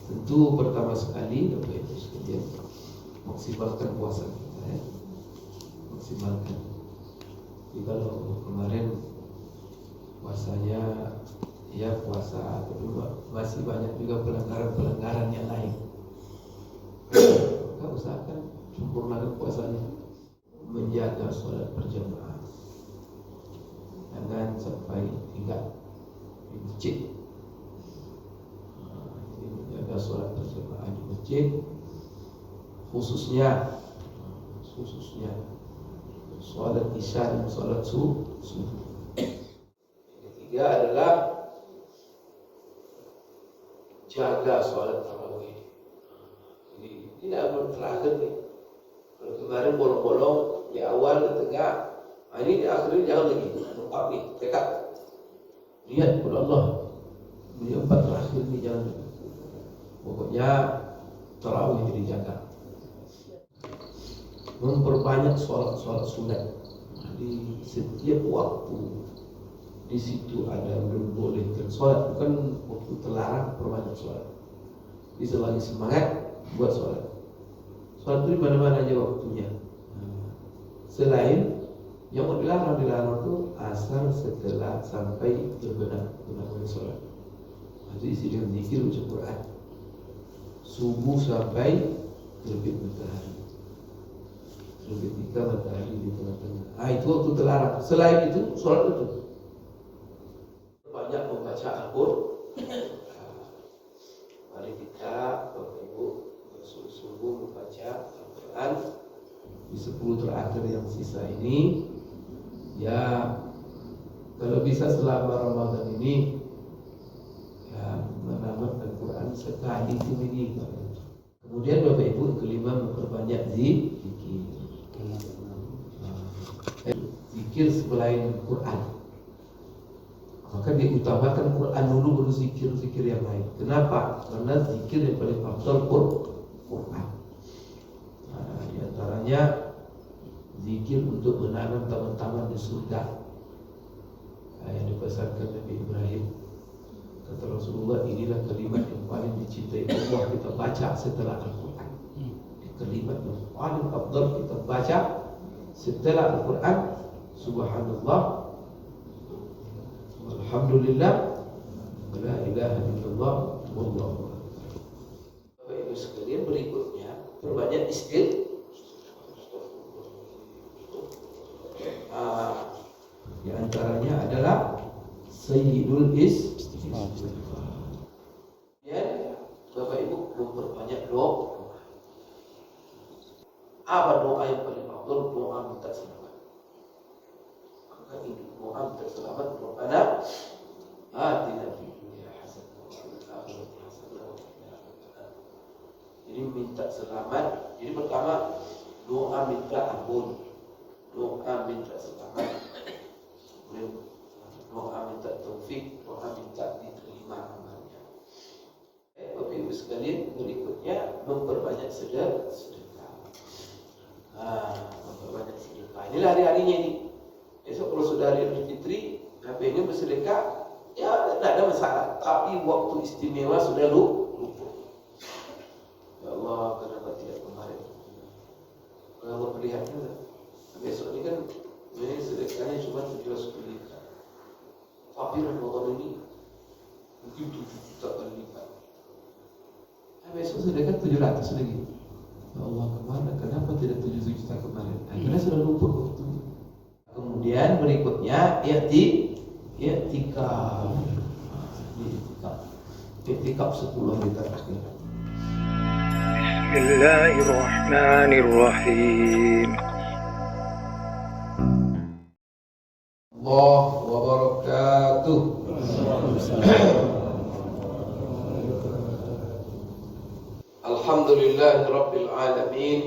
Tentu pertama sekali Bapak Ibu sekalian, maksimalkan puasa kita ya. Maksimalkan. Jadi kalau kemarin puasanya ya puasa, tapi masih banyak juga pelanggaran-pelanggaran yang lain. Maka usahakan sempurnakan puasanya, menjaga sholat berjamaah, jangan sampai tinggal di masjid. Jadi menjaga sholat berjamaah di masjid, khususnya sholat isya dan sholat subuh. Ketiga adalah jaga sholat tarawih. Jadi tidak belum terakhir nih. Kalau kemarin bolong-bolong di awal, di tengah, ini di akhir jangan lagi. Lengkap nih, tekad. Niat kepada Allah. Di 4 terakhir nih jangan lagi. Pokoknya tarawih dijaga. Memperbanyak sholat sunat di setiap waktu. Di situ ada membolehkan sholat, bukan waktu terlarang perbanyak sholat. Di selagi semangat buat sholat. Sholat itu di mana-mana aja waktunya. Selain yang mau dilarang itu asal setelah sampai benar sholat. Itu isi dengan zikir ucap Quran. Subuh sampai terbit matahari. Ketika matahari di tengah-tengah. Itu waktu terlarang. Selain itu, sholat itu banyak membaca Al-Quran. Mari kita, Bapak Ibu, bersungguh-sungguh membaca Al-Quran di 10 terakhir yang sisa ini. Ya, kalau bisa selama Ramadan ini, ya menamat Al-Quran sekali seminggu. Kemudian Bapak Ibu kelima memperbanyak zikir. Zikir selain Quran, maka diutamakan Quran dulu baru zikir yang lain. Kenapa? Karena zikir yang paling afdal Quran. Di antaranya zikir untuk menanam taman-taman di surga yang dipesankan Nabi Ibrahim. Kata Rasulullah, inilah kalimat yang paling dicintai Allah kita baca setelah Al-Quran. Kalimat yang paling afdal kita baca setelah Al-Quran, subhanallah, alhamdulillah, la ilaha illallah, wallahu akbar. Bapak Ibu sekalian, berikutnya perbanyak istighfar. Di antaranya adalah Sayyidul Istighfar. Ya, Bapak Ibu memperbanyak doa. Apa doa yang paling afdal? Doa minta selamat. Maka ini doa minta selamat. Rabbana atina fid dunya hasanah wa fil akhirati hasanah wa qina adzabannar. Jadi minta selamat. Jadi pertama doa minta ampun, doa minta selamat, doa minta taufik, doa minta diterima amalnya. Bapak Ibu sekalian, berikutnya memperbanyak sedekah. Memperbanyak sedekah. Inilah hari-harinya ini. Esok kalau sudah hari Idul Fitri, pengen bersedekah, ya tidak ada masalah. Tapi waktu istimewa sudah lupa. Ya Allah, kenapa tidak kemarin? Kalau perlihatkan, besok ini kan ini sedekahnya cuma 700 juta. Tapi Ramadan ini mungkin 7 juta kali lipat. Besok sedekah 700 lagi. Ya Allah, kemana? Kenapa tidak 7 juta kemarin? Akhirnya sudah lupa waktunya. Kemudian berikutnya i'tikaf. I'tikaf 10 hari terakhir. Bismillahirrahmanirrahim. Allah wa barakatuh. Alhamdulillahi rabbil alamin.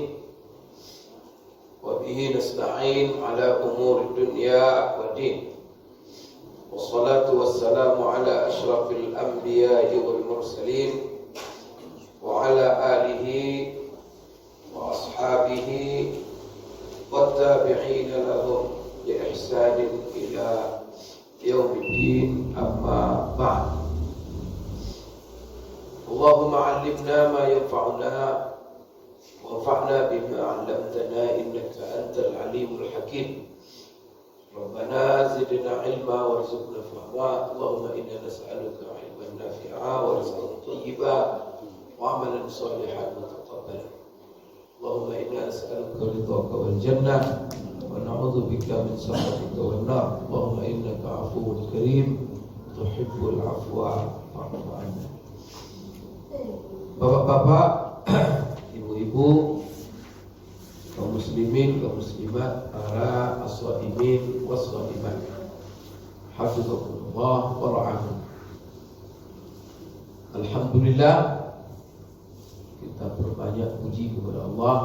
Wa bihi nasta'in ala umuri dunya wa din. Wassalatu wassalamu ala ashrafil anbiya'i wal mursalin wa ala alihi wa ashabihi wa tabi'ina lahum bi ihsanin ila yaumiddin, amma ba'd. Allahumma علمنا ما ينفعنا وانفعنا بما علمتنا إنك أنت العليم الحكيم ربنا زدنا علما وارزقنا فهما اللهم إنا نسألك علما نافعا ورزقا طيبا وعملا صالحا متقبلا اللهم إنا نسألك رضاك والجنة ونعوذ بك من سخطك والنار اللهم إنك عفو كريم تحب العفو فاعف عنا. Bapak-bapak, ibu-ibu, kaum muslimin, kaum muslimat, para as-shaimin was-shaimat, hafizakumullah wa ra'akum. Alhamdulillah, kita perbanyak puji kepada Allah.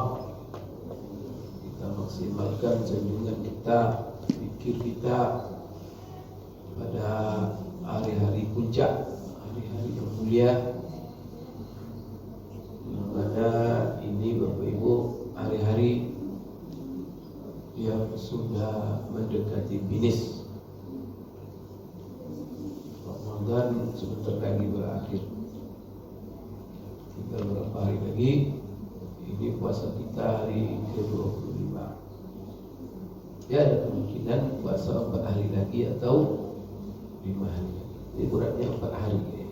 Kita maksimalkan junjungan kita, zikir kita pada hari-hari puncak, hari-hari yang mulia, yang mana ini Bapak Ibu hari-hari yang sudah mendekati finish. Ramadan sebentar lagi berakhir. Tinggal beberapa hari lagi. Ini puasa kita hari ke-25. Ya, ada kemungkinan puasa 4 hari lagi atau 5 hari lagi. Jadi beratnya 4 hari ya.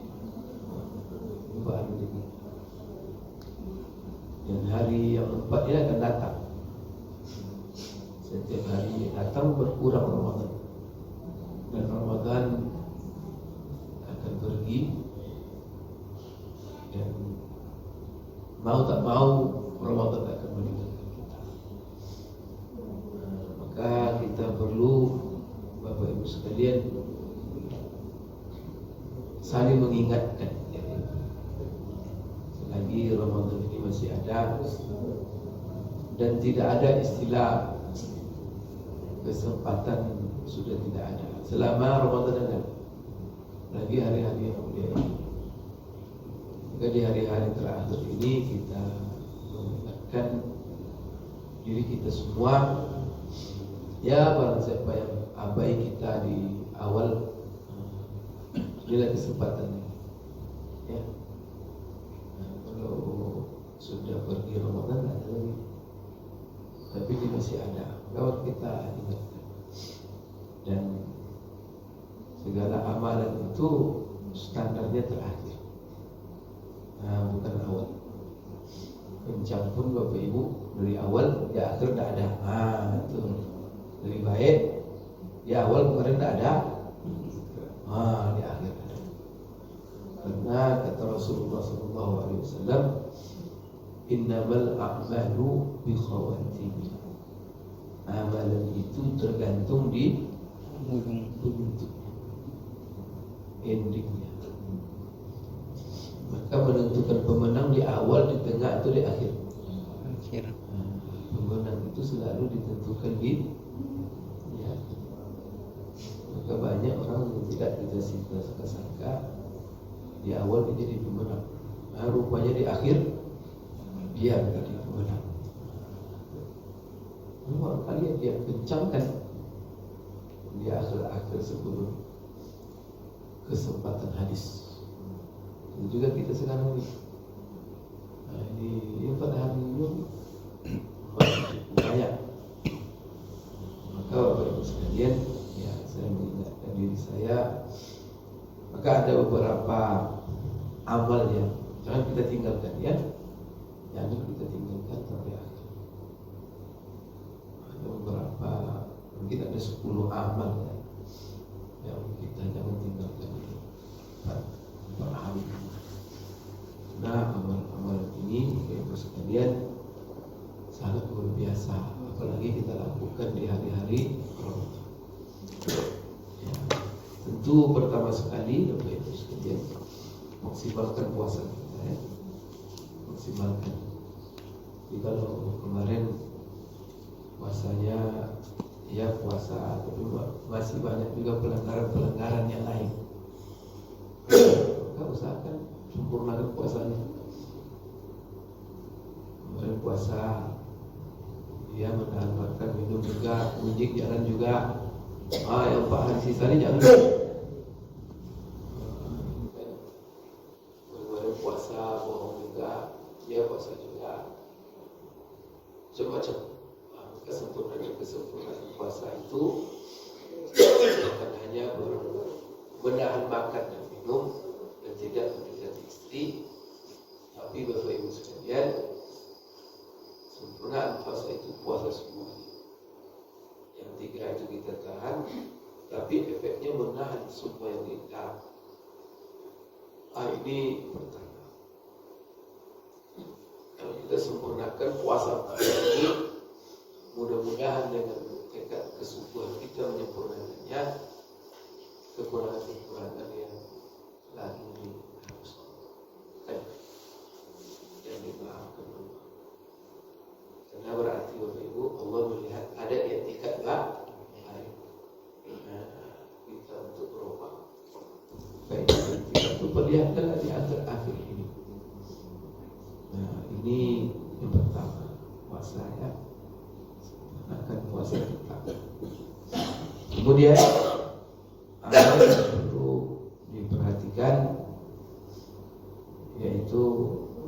4 hari lagi. Dan hari yang 4 ini akan datang. Setiap hari datang berkurang Ramadan. Dan Ramadan akan pergi. Dan mau tak mau Ramadan akan meninggalkan kita. Maka kita perlu Bapak Ibu sekalian saling mengingatkan. Selagi Ramadan ini masih ada dan tidak ada istilah kesempatan sudah tidak ada. Selama Ramadan ada, lagi hari-hari yang mulia ini. Maka di hari-hari terakhir ini kita mengingatkan diri kita semua. Ya, barang siapa yang abai kita di awal, inilah kesempatannya. Ya, kalau sudah pergi Ramadan ada lagi, tapi dia masih ada. Lewat kita ingatkan. Dan segala amalan itu standarnya terakhir. Bukan awal. Kencang pun Bapak Ibu dari awal di akhir tidak ada. Itu lebih baik di awal kemarin tidak ada. Di akhir ada. Karena kata Rasulullah SAW, innamal a'malu bi khawatimih. Amalan itu tergantung di bentuknya, endingnya. Maka menentukan pemenang di awal, di tengah atau di akhir. Pemenang itu selalu ditentukan di akhir. Maka banyak orang yang tidak kita sangka-sangka di awal dia jadi pemenang. Rupanya di akhir dia menjadi pemenang. Kali dia kencangkan di akhir-akhir sebelum kesempatan hadis. Dan juga kita sekarang ini pada hari ini banyak. Maka Bapak Ibu sekalian, ya saya mengingatkan diri saya. Maka ada beberapa amal yang jangan kita tinggalkan ya. Jangan kita tinggalkan sampai akhir. Ada beberapa, mungkin ada 10 amal ya, yang kita jangan tinggalkan itu. Paham. Nah, amal-amal ini Bapak Ibu sekalian sangat luar biasa, apalagi kita lakukan di hari-hari Ramadan. Ya, tentu pertama sekali Bapak Ibu sekalian maksimalkan puasa kita ya. Maksimalkan. Jadi kalau kemarin puasanya ya puasa, tapi masih banyak juga pelanggaran-pelanggaran yang lain. Maka usahakan sempurnakan puasanya. Kemarin puasa dia menahan makan, minum juga, mudik jalan juga. Yang Pak hari sisanya jangan. Kemarin puasa bohong puasa juga. Macam-macam kesempurnaan puasa itu bukan hanya menahan makan dan minum dan tidak mendekati istri, tapi Bapak Ibu sekalian, sempurnaan puasa itu puasa semuanya. Yang 3 itu kita tahan, tapi efeknya menahan semua yang kita. Ini pertama. Kalau kita sempurnakan puasa ini, mudah-mudahan dengan tekad kesungguhan kita menyempurnakannya, kekurangan-kekurangan yang lagi dihapuskan dan dimaafkan Allah. Karena berarti Bapak Ibu, Allah melihat ada etikat baik kita untuk berubah. Baik, kita untuk perlihatkan di akhir ini. Nah, ini yang pertama, puasa ya. Akan puasa kita. Kemudian apa yang perlu diperhatikan yaitu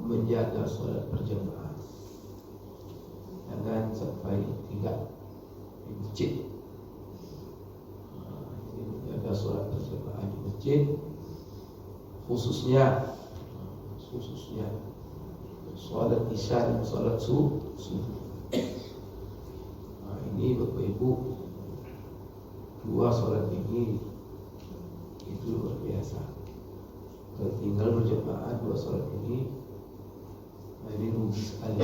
menjaga sholat berjamaah. Jangan sampai tinggal di masjid. Menjaga sholat berjamaah di masjid, khususnya sholat isya dan sholat subuh. Ini Bapak Ibu, 2 sholat ini itu luar biasa. Kalau tinggal berjamaah 2 sholat ini, ini rugi sekali.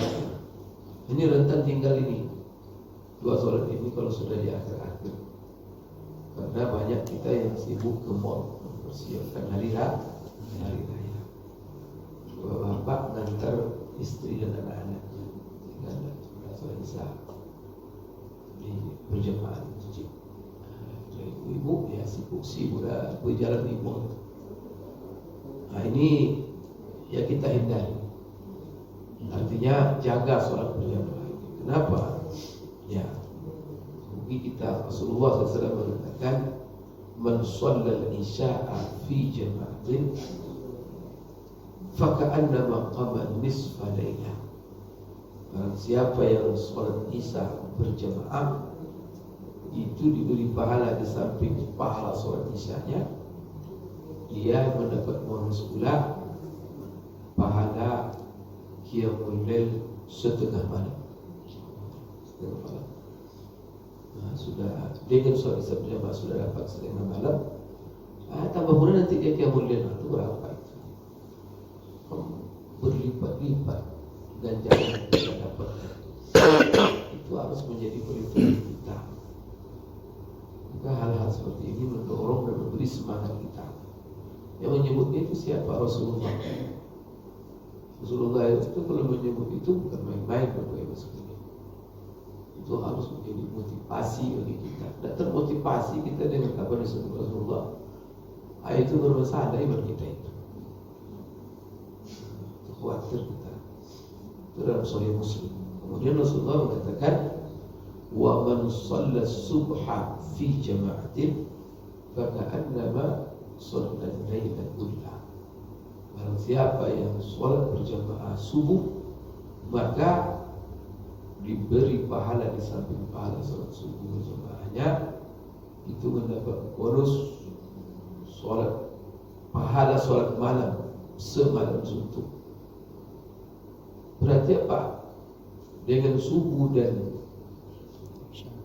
Ini rentan tinggal ini 2 sholat ini kalau sudah di akhir-akhir. Karena banyak kita yang sibuk ke mall mempersiapkan hari raya. Bapak ngantar istri dan anak-anaknya tinggal sholat isya di berjamaah di masjid. Ibu ya sibuk dah berjalan di mall. Nah ini ya kita hindari. Artinya jaga sholat berjamaah. Kenapa? Ya, mungkin kita Rasulullah SAW mengatakan, "Man shallal isya'a fi jama'atin, faka'annama qama nisfa lailah." Barang siapa yang sholat isya berjamaah, itu diberi pahala di samping pahala sholat isyanya, dia mendapat bonus pula pahala qiyamul lail setengah malam. Nah, sudah dengan sholat isya berjamaah sudah dapat setengah malam. Tambah pula nanti dia qiyamul lail itu berapa itu? Berlipat-lipat ganjaran yang kita dapat. Itu harus menjadi perhitungan kita. Maka hal-hal seperti ini mendorong dan memberi semangat kita. Yang menyebutnya itu siapa? Rasulullah. Rasulullah itu kalau menyebut itu bukan main-main Bapak Ibu sekalian. Itu harus menjadi motivasi bagi kita. Dan termotivasi kita dengan apa yang disebut Rasulullah. Itu bermasalah iman kita itu. Khawatir kita. Itu dalam Sahih Muslim. Kemudian Rasulullah mengatakan, "Wa man shalla subha fi jama'atin faka'annama shalla al-laila kullah." Barang siapa yang sholat berjamaah subuh, maka diberi pahala di samping pahala sholat subuh berjamaahnya, itu mendapat bonus pahala sholat malam semalam suntuk. Berarti apa? Dengan subuh dan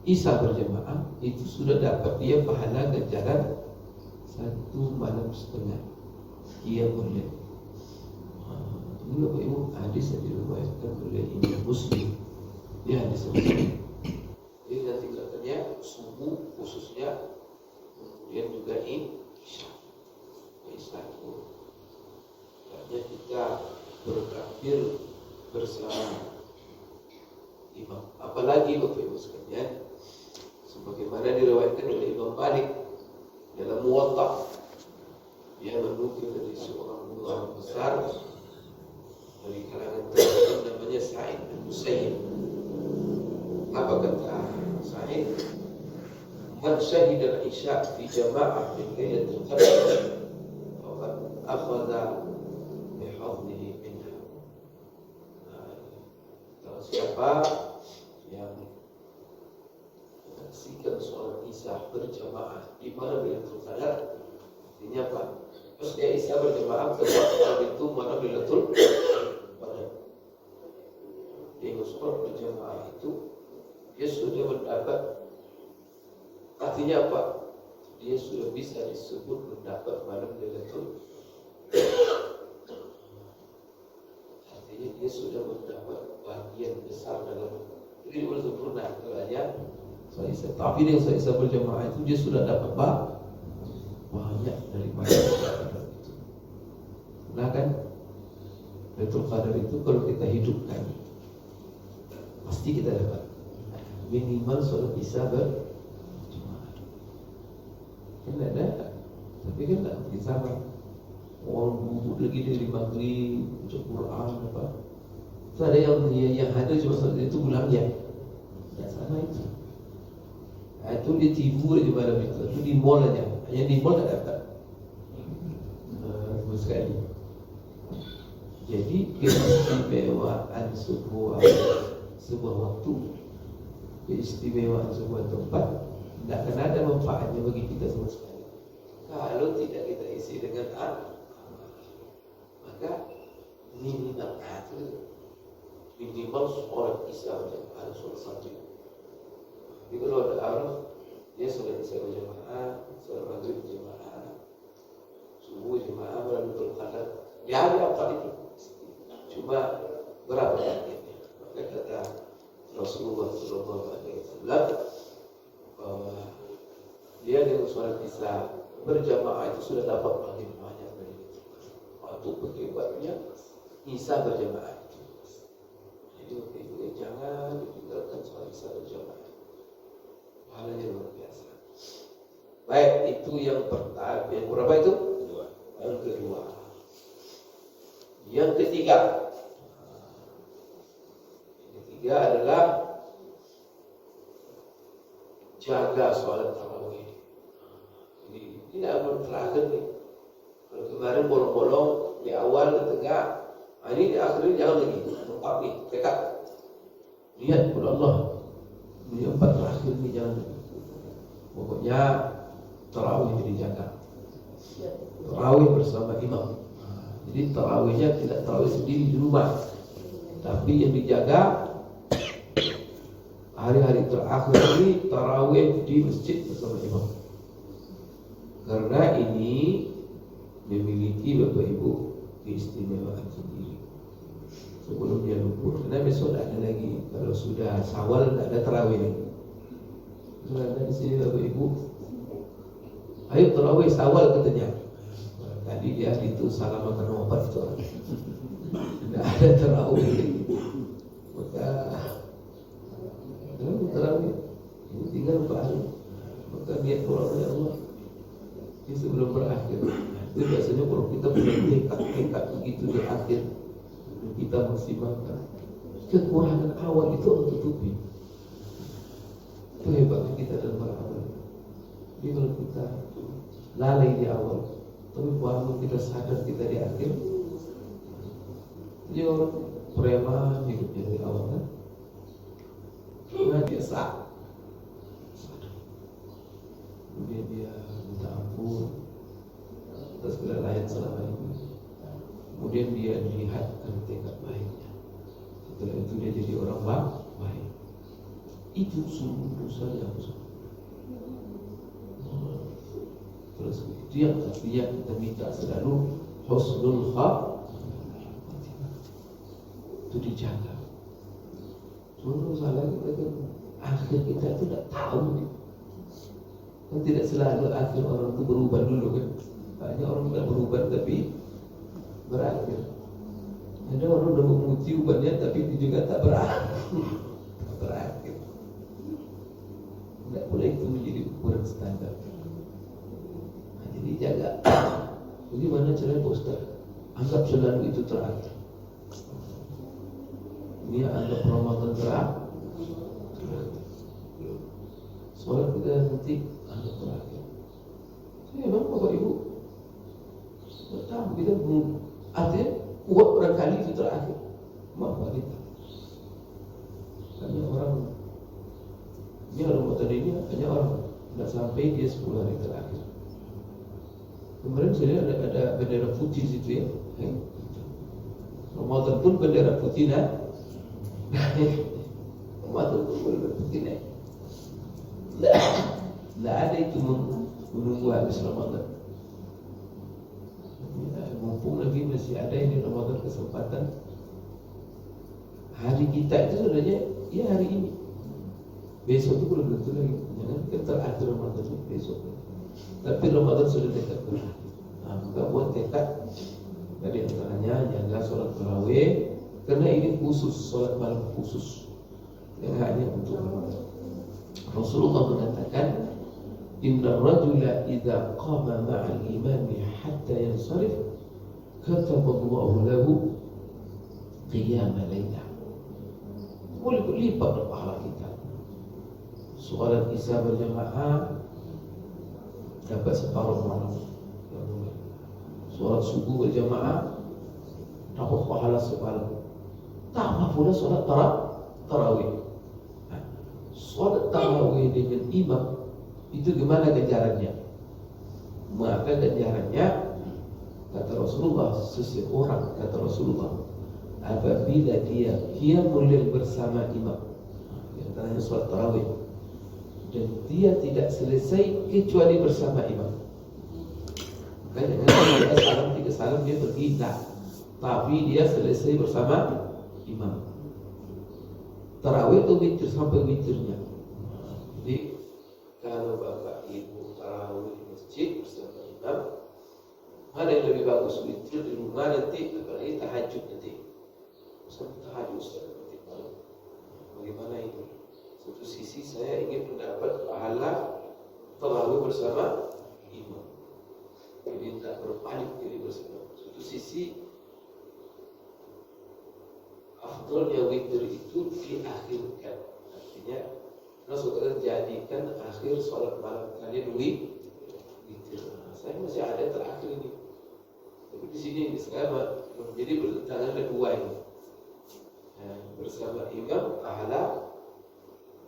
isya berjamaah itu sudah dapat dia pahala ganjaran 1 malam setengah. Ia boleh. Ini Bapak Ibu hadis yang diriwayatkan oleh Imam Muslim. Ya hadis ini. Jadi nanti katanya subuh khususnya, kemudian juga isya. Isya itu katanya kita bertakbir bersama imam. Apalagi Bapak Ibu sekalian, sebagaimana diriwayatkan oleh Imam Malik dalam Muwatta, dia menukil dari seorang ulama besar dari kalangan tabi'in namanya Sa'id bin Musayyib. Apa kata Sa'id? "Man syahida al-isya fi jama'ah min lailatul qadr faqad akhadha bi hadhihi minha." siapa yang menyaksikan sholat Isya berjamaah di mana Lailatul Qadar, artinya apa? Terus dia Isya berjamaah malam itu mana Lailatul Qadar. Dia sholat berjamaah itu dia sudah mendapat, artinya apa? Dia sudah bisa disebut mendapat malam Lailatul Qadar. Artinya dia sudah mendapat bagian besar dalam ini boleh sempurna katanya. Tapi dia Isya berjamaah itu dia sudah dapat banyak daripada itu. Nah kan Lailatul Qadar itu kalau kita hidupkan pasti kita dapat minimal sholat Isya berjamaah. Kan ada, tapi kan tak mungkin sama. Orang bubuk lagi dari maghrib baca Quran apa. So ada yang ada cuma sholat itu bulannya. Tak sama itu. Itu dia timbul di malam itu. Itu di mall aja. Hanya di mall tak dapat. Terus sekali. Jadi keistimewaan sebuah waktu, keistimewaan sebuah tempat tidak akan ada manfaatnya bagi kita sama sekali kalau tidak kita isi dengan maka minimal sholat Isya berjamaah, sholat satu. Jadi kalau ada orang dia sholat Isya berjamaah, sholat maghrib berjamaah, subuh berjamaah, Lailatul Qadar, dia ada apa itu? Cuma berapa targetnya? Maka kata Rasulullah SAW bahwa dia dengan sholat Isya berjamaah itu sudah dapat banyak dari itu. Waktu berhebatnya Isya berjamaah itu. Jadi waktu itu jangan ditinggalkan sholat Isya berjamaah. Pahalanya luar biasa. Baik, itu yang pertama. Yang berapa itu? Yang kedua. Yang ketiga. Yang ketiga adalah jaga sholat tarawih. Ini belum terakhir nih. Kalau kemarin bolong-bolong di awal, di tengah, ini di akhir jangan lagi. Lengkap nih, tekad. Lihat kepada Allah. Ini empat terakhir nih jangan lagi. Pokoknya tarawih dijaga. Tarawih bersama imam. Jadi tarawihnya tidak tarawih sendiri di rumah, tapi yang dijaga hari-hari terakhir ini tarawih di masjid bersama imam. Karena ini memiliki Bapak Ibu keistimewaan sendiri. Sebelum dia luput, karena besok tidak ada lagi. Kalau sudah Syawal tidak ada tarawih lagi. Sudah ada di sini Bapak Ibu. Ayo tarawih Syawal katanya. Tadi di hari itu salah makan obat itu. Tidak ada tarawih lagi. Maka tarawih ini tinggal 4 hari. Maka niat doa oleh Allah ini sebelum berakhir. Itu biasanya kalau kita punya tekad begitu di akhir, kita maksimalkan. Kekurangan awal itu harus tutupi. Itu hebatnya kita dalam beramal. Jadi kalau kita lalai di awal, tapi baru kita sadar kita di akhir. Jadi orang preman hidupnya di awal kan, nah biasa. Kemudian dia minta ampun atas kelalaian selama ini. Kemudian dia dilihatkan tekad baiknya. Setelah itu dia jadi orang baik. Itu sungguh dosa yang besar. Terus itu yang artinya kita minta selalu husnul khatimah. Itu dijaga. Cuma salah kita kan akhir kita itu tidak tahu. Kan tidak selalu akhir orang itu berubah dulu kan. Banyak orang tidak berubah tapi berakhir. Ada orang sudah memuji ubannya tapi juga tak berakhir. Tidak boleh itu menjadi ukuran standar. Nah, jadi jaga. Jadi mana caranya Pak Ustaz? Anggap selalu itu terakhir. Ini anggap Ramadan terakhir. Soalnya kita nanti anggap terakhir. Memang Bapak Ibu tahu kita artinya kuat barangkali itu terakhir. Maaf kita. banyak orang nggak sampai dia 10 hari terakhir. Kemarin saya lihat ada bendera putih di situ ya. Ramadan pun bendera putih nah. Ramadan pun bendera putih naik. Tidak ada itu menunggu habis Ramadan. Ya, mumpung lagi masih ada ini Ramadan kesempatan. Hari kita itu sebenarnya ya hari ini. Besok itu belum tentu lagi. Jangan kita terakhir Ramadan itu besok. Tapi Ramadan sudah dekat. Nah, maka buat tekad dari antaranya jaga sholat tarawih, karena ini khusus, sholat malam khusus yang hanya untuk Ramadan. Rasulullah mengatakan, Inna rajula idza qama ma'al imami hatta yansarif kataballahu lahu qiyama laylah. Boleh berlipat pahala kita. Sholat isya berjamaah dapat separuh malam. Sholat subuh berjamaah dapat pahala separuh. Tambah pula sholat tarawih. Sholat tarawih dengan imam itu gimana ganjarannya? Maka ganjarannya kata Rasulullah, seseorang kata Rasulullah apabila dia qiyamul lail bersama imam, yang tanya sholat tarawih, dan dia tidak selesai kecuali bersama imam. Makanya jangan 3 salam dia pergi, tapi dia selesai bersama imam. Tarawih itu witir sampai witirnya. Jadi kalau bapak ibu tarawih di masjid bersama imam, mana yang lebih bagus, witir di rumah nanti, apalagi tahajud nanti. Sampai tahajud nanti malam. Bagaimana ini? Satu sisi saya ingin mendapat pahala tarawih bersama imam, jadi tidak berpaling diri bersama. Satu sisi afdalnya witir itu diakhirkan, artinya Rasulullah jadikan akhir sholat malam kalian witir. Saya masih ada terakhir ini, tapi di sini sekarang menjadi bertentangan kedua ini. Bersama imam pahala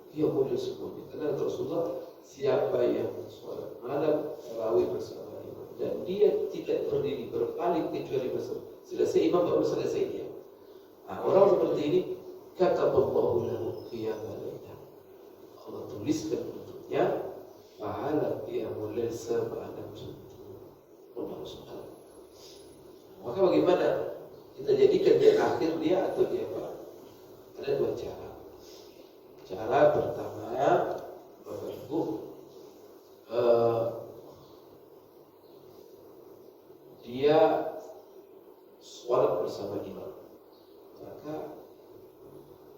dia boleh semuanya, karena Rasulullah siapa yang sholat malam tarawih bersama imam dan dia tidak berdiri berpaling kecuali bersama, selesai imam baru selesai dia. Orang seperti ini kata Allah lahu qiyamul lail, Allah tuliskan untuknya pahala qiyamul lail sebanyak Allah Subhanahu. Maka bagaimana kita jadikan dia akhir dia atau dia apa? Ada 2 cara. Cara pertama, Bapak Ibu, dia sholat bersama imam, maka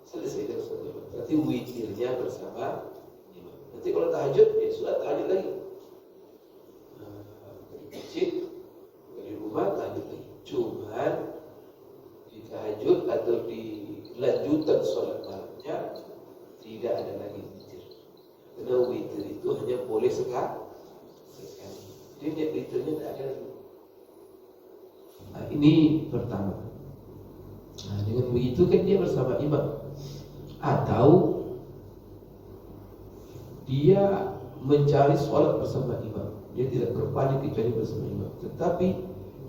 selesai bersama imam. Berarti witirnya bersama imam. Nanti kalau tahajud, ya sholat tahajud lagi. Dari masjid, dari rumah tahajud lagi. Cuman di tahajud atau di lanjutan sholat malamnya tidak ada lagi witir. Karena witir itu hanya boleh sekali. Jadi witirnya tidak ada lagi. Ini pertama. Dengan begitu kan dia bersama imam. Atau dia mencari sholat bersama imam, dia tidak berpaling kecuali bersama imam. Tetapi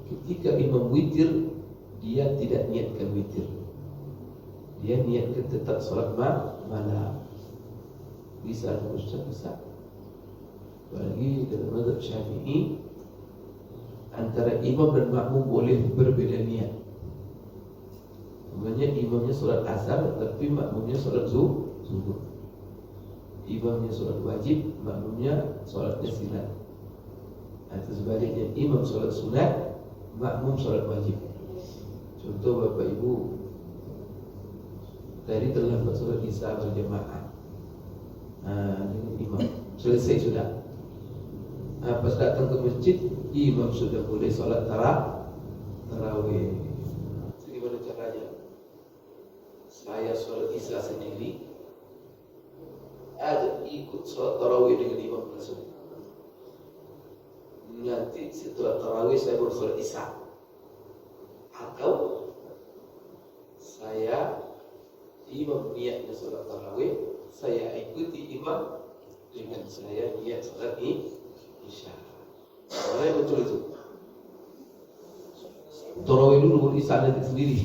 ketika imam witir, dia tidak niatkan witir, dia niatkan tetap sholat malam. Bisa Ustaz, bisa. Apalagi dalam mazhab Syafi'i, antara imam dan makmum boleh berbeda niat. Sebenarnya imamnya sholat asar, tapi makmumnya sholat zuhur. Imamnya sholat wajib, makmumnya sholat sunat. Atau sebaliknya, imam sholat sunat, makmum sholat wajib. Contoh Bapak Ibu tadi terlambat sholat isya berjamaah dengan imam, selesai sudah. Pas datang ke masjid, imam sudah boleh sholat tarawih. Gimana caranya? Saya sholat isya sendiri, ada ikut sholat tarawih dengan imam langsung. Nanti setelah tarawih saya baru sholat isya. Atau saya imam niatnya sholat tarawih, saya ikuti imam dengan saya niat salat Isya. Boleh betul itu. Tarawih dulu Isya nanti sendiri.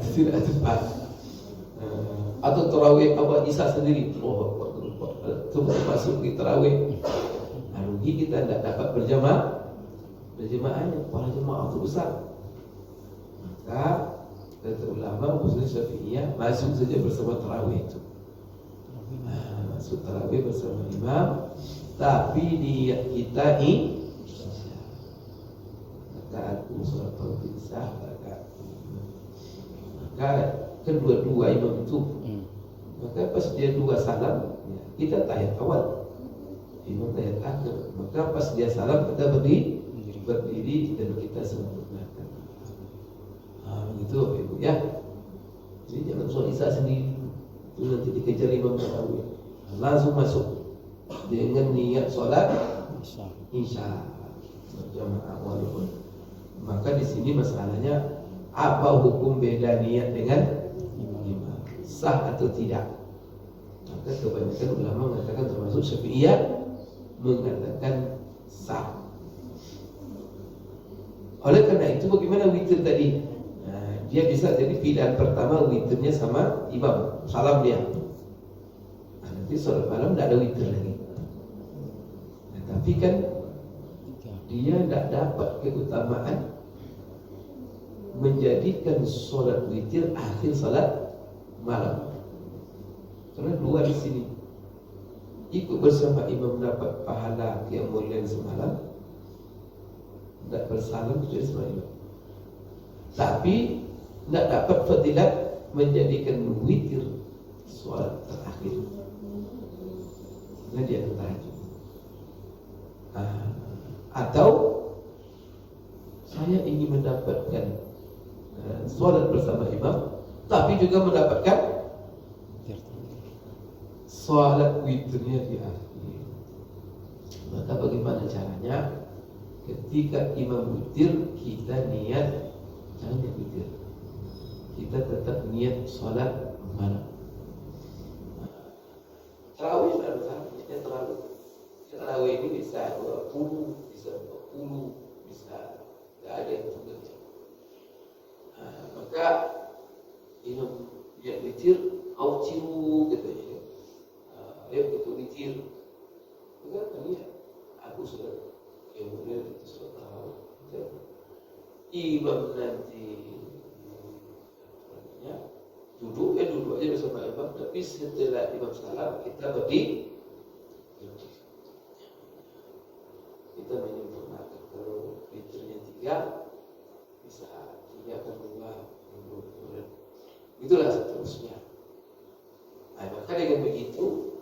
Itu tidak tepat. Atau tarawih apa Isya sendiri. Itu masuk di tarawih. Rugi kita tidak dapat berjamaahnya. Para jemaah itu besar. Maka kata ulama khususnya Syafi'iyah masuk saja bersama tarawih itu. Masuk tarawih bersama imam, tapi niat kita rakaat sholat tarawih Isya, rakaat. Maka kedua-dua imam itu, maka pas dia dua salam, ya, kita tahiyat awal, imam tahiyat akhir. Maka pas dia salam kita berdiri dan kita sempurnakan. Begitu Ibu ya. Jadi jangan sholat Isya sendiri, itu nanti dikejar imam tarawih. Langsung masuk dengan niat sholat Isya berjamaah walaupun. Maka di sini masalahnya apa hukum beda niat dengan imam, sah atau tidak? Maka kebanyakan ulama mengatakan, termasuk Syafi'iyah mengatakan sah. Oleh karena itu bagaimana witir tadi? Dia bisa jadi pilihan pertama witirnya sama imam, salam dia. Nanti sholat malam tidak ada witir lagi. Tapi kan dia tidak dapat keutamaan menjadikan sholat witir akhir sholat malam. Karena dua di sini, ikut bersama imam dapat pahala qiyamul lail semalam, tidak bersalam kecuali sama imam. Tapi tidak dapat fadilat menjadikan witir sholat terakhir. Nah dia tahajud. Atau saya ingin mendapatkan sholat bersama imam, tapi juga mendapatkan sholat witirnya di akhir. Maka bagaimana caranya? Ketika imam witir, kita niat jangan witir, kita tetap niat sholat malam. Tarawih tarawih ini bisa 20, bisa 40, bisa tidak ada yang terjadi. Maka imam niat witir, autiru katanya. Dia betul witir. Maka niat aku sudah kemudian itu sholat tarawih. Imam nanti duduk aja bersama imam, tapi setelah imam salam kita berdiri, kita menyempurnakan. Kalau witirnya 3, bisa 3 akan 2, itulah seterusnya. Maka dengan begitu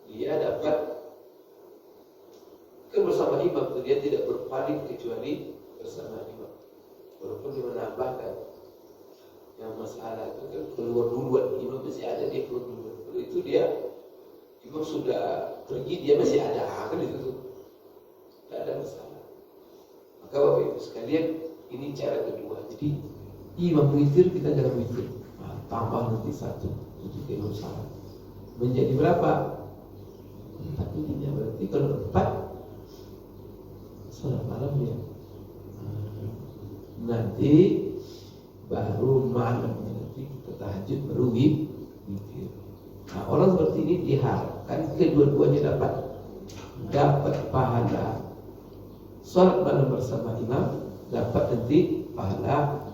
dia dapat bersama imam, dia tidak berpaling kecuali bersama imam. Walaupun dia menambahkan yang masalah itu kan keluar duluan, imam masih ada, dia keluar duluan. Kalau itu dia imam sudah pergi, dia masih ada, kan itu tuh tidak ada masalah. Maka Bapak Ibu sekalian, ini cara kedua. Jadi imam witir, kita jangan witir, tambah nanti 1 ketika imam salam menjadi berapa? 4 ininya. Berarti kalau 4 salat malam dia nanti baru malam, nanti kita tahajud baru witir. Nah, orang seperti ini diharapkan kedua-duanya dapat pahala salat malam bersama imam, dapat nanti pahala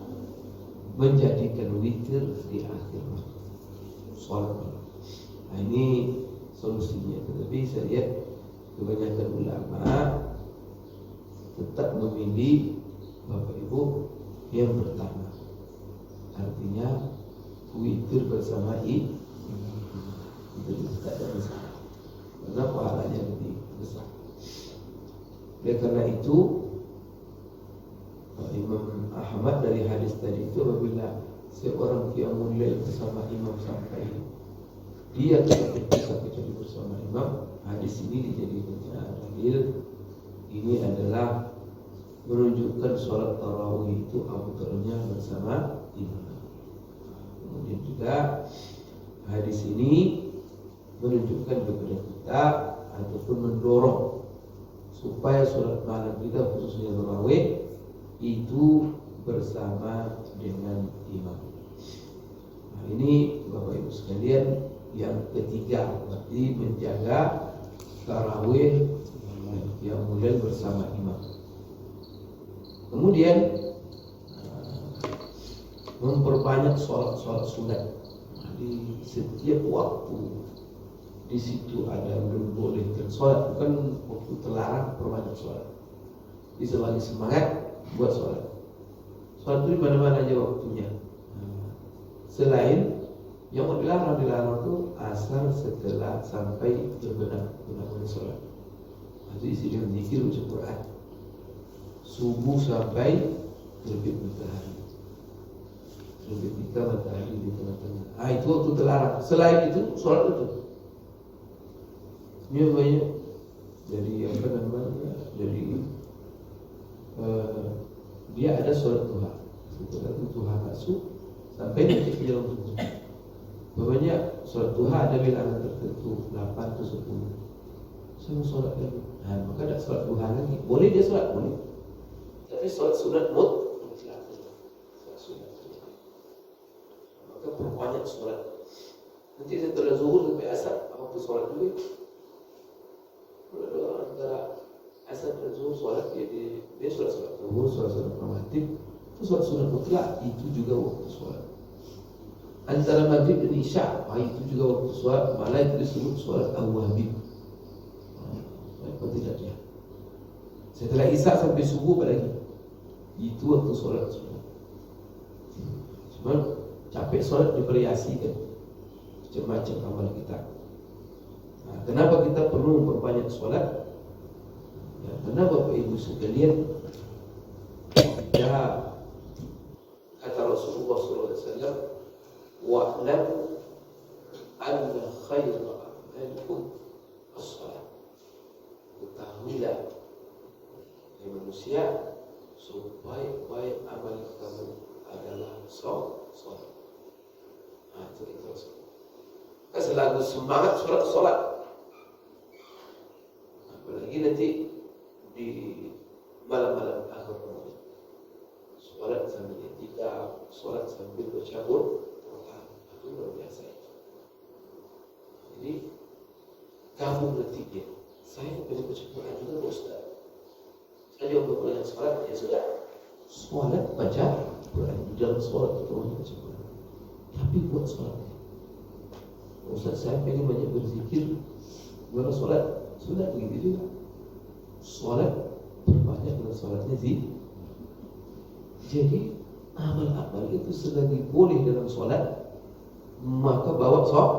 menjadikan witir di akhir salat malam. Nah, ini solusinya. Tetapi saya lihat kebanyakan ulama tetap memilih Bapak Ibu yang pertama, artinya witir bersama itu tidak ada masalah, karena pahalanya lebih besar. Oleh karena itu Imam Ahmad dari hadis tadi itu, apabila seorang qiyamul lail bersama imam sampai dia tidak bisa kecuali bersama imam, hadis ini dijadikan dalil. Ini adalah menunjukkan sholat tarawih itu afdalnya bersama imam. Kemudian juga Hadis ini menunjukkan kepada kita ataupun mendorong supaya sholat malam kita khususnya tarawih itu bersama dengan imam. Nah, ini Bapak Ibu sekalian yang ketiga, berarti menjaga tarawih yang kemudian bersama imam. Kemudian memperbanyak sholat sunat di setiap waktu. Di situ ada membolehkan sholat, bukan waktu terlarang perbanyak sholat. Di selagi semangat buat sholat. Sholat itu di mana-mana aja waktunya. Selain yang dilarang itu asal setelah sampai benar-benar sholat. Itu isi dengan zikir baca Quran. Subuh sampai terbit matahari. Ketika matahari di tengah-tengah. Itu waktu terlarang. Selain itu sholat itu. Ini banyak dari dari dia ada sholat duha. Setelah itu duha masuk sampai nanti ke jalan subuh. Banyak sholat duha ada bilangan tertentu 8 atau 10. Saya mau sholat lagi. Maka ada sholat duha lagi. Boleh dia sholat boleh. Tapi sholat sunat mutlak. Maka perbanyak sholat. Nanti setelah zuhur sampai asar waktu sholat dulu. Antara asar dan zuhur sholat dia sholat zuhur, sholat rawatib, itu sholat sunat mutlak, itu juga waktu sholat. Antara maghrib dan isya, itu juga waktu sholat, malah itu disebut sholat awwabin. Apa tidak dia? Setelah isya sampai subuh lagi, itu waktu sholat sunat. Cuma capek sholat divariasikan macam-macam amal kita. Kenapa kita perlu memperbanyak sholat? Ya, karena Bapak Ibu sekalian, ya kata Rasulullah SAW, wa'lam anna khayra a'malikum as-salat. Ketahuilah, manusia, sebaik-baik amal kamu adalah sholat. Itu kita Rasulullah. Selalu semangat sholat. Apalagi nanti di malam-malam akhir Ramadan, sholat sambil i'tikaf, sholat sambil baca Quran, itu luar biasa. Jadi kamu nanti saya pengen baca Quran juga Ustaz. Saya juga berpulangkan sholat, ya sudah. Sholat baca Quran, di dalam sholat itu baca Quran. Tapi buat sholat, Ustaz saya pengen banyak berzikir, gimana sholat? Sudah begitu juga. Sholat berbanyak dengan sholatnya zikir. Jadi amal-amal itu selagi boleh dalam sholat, maka bawa sholat.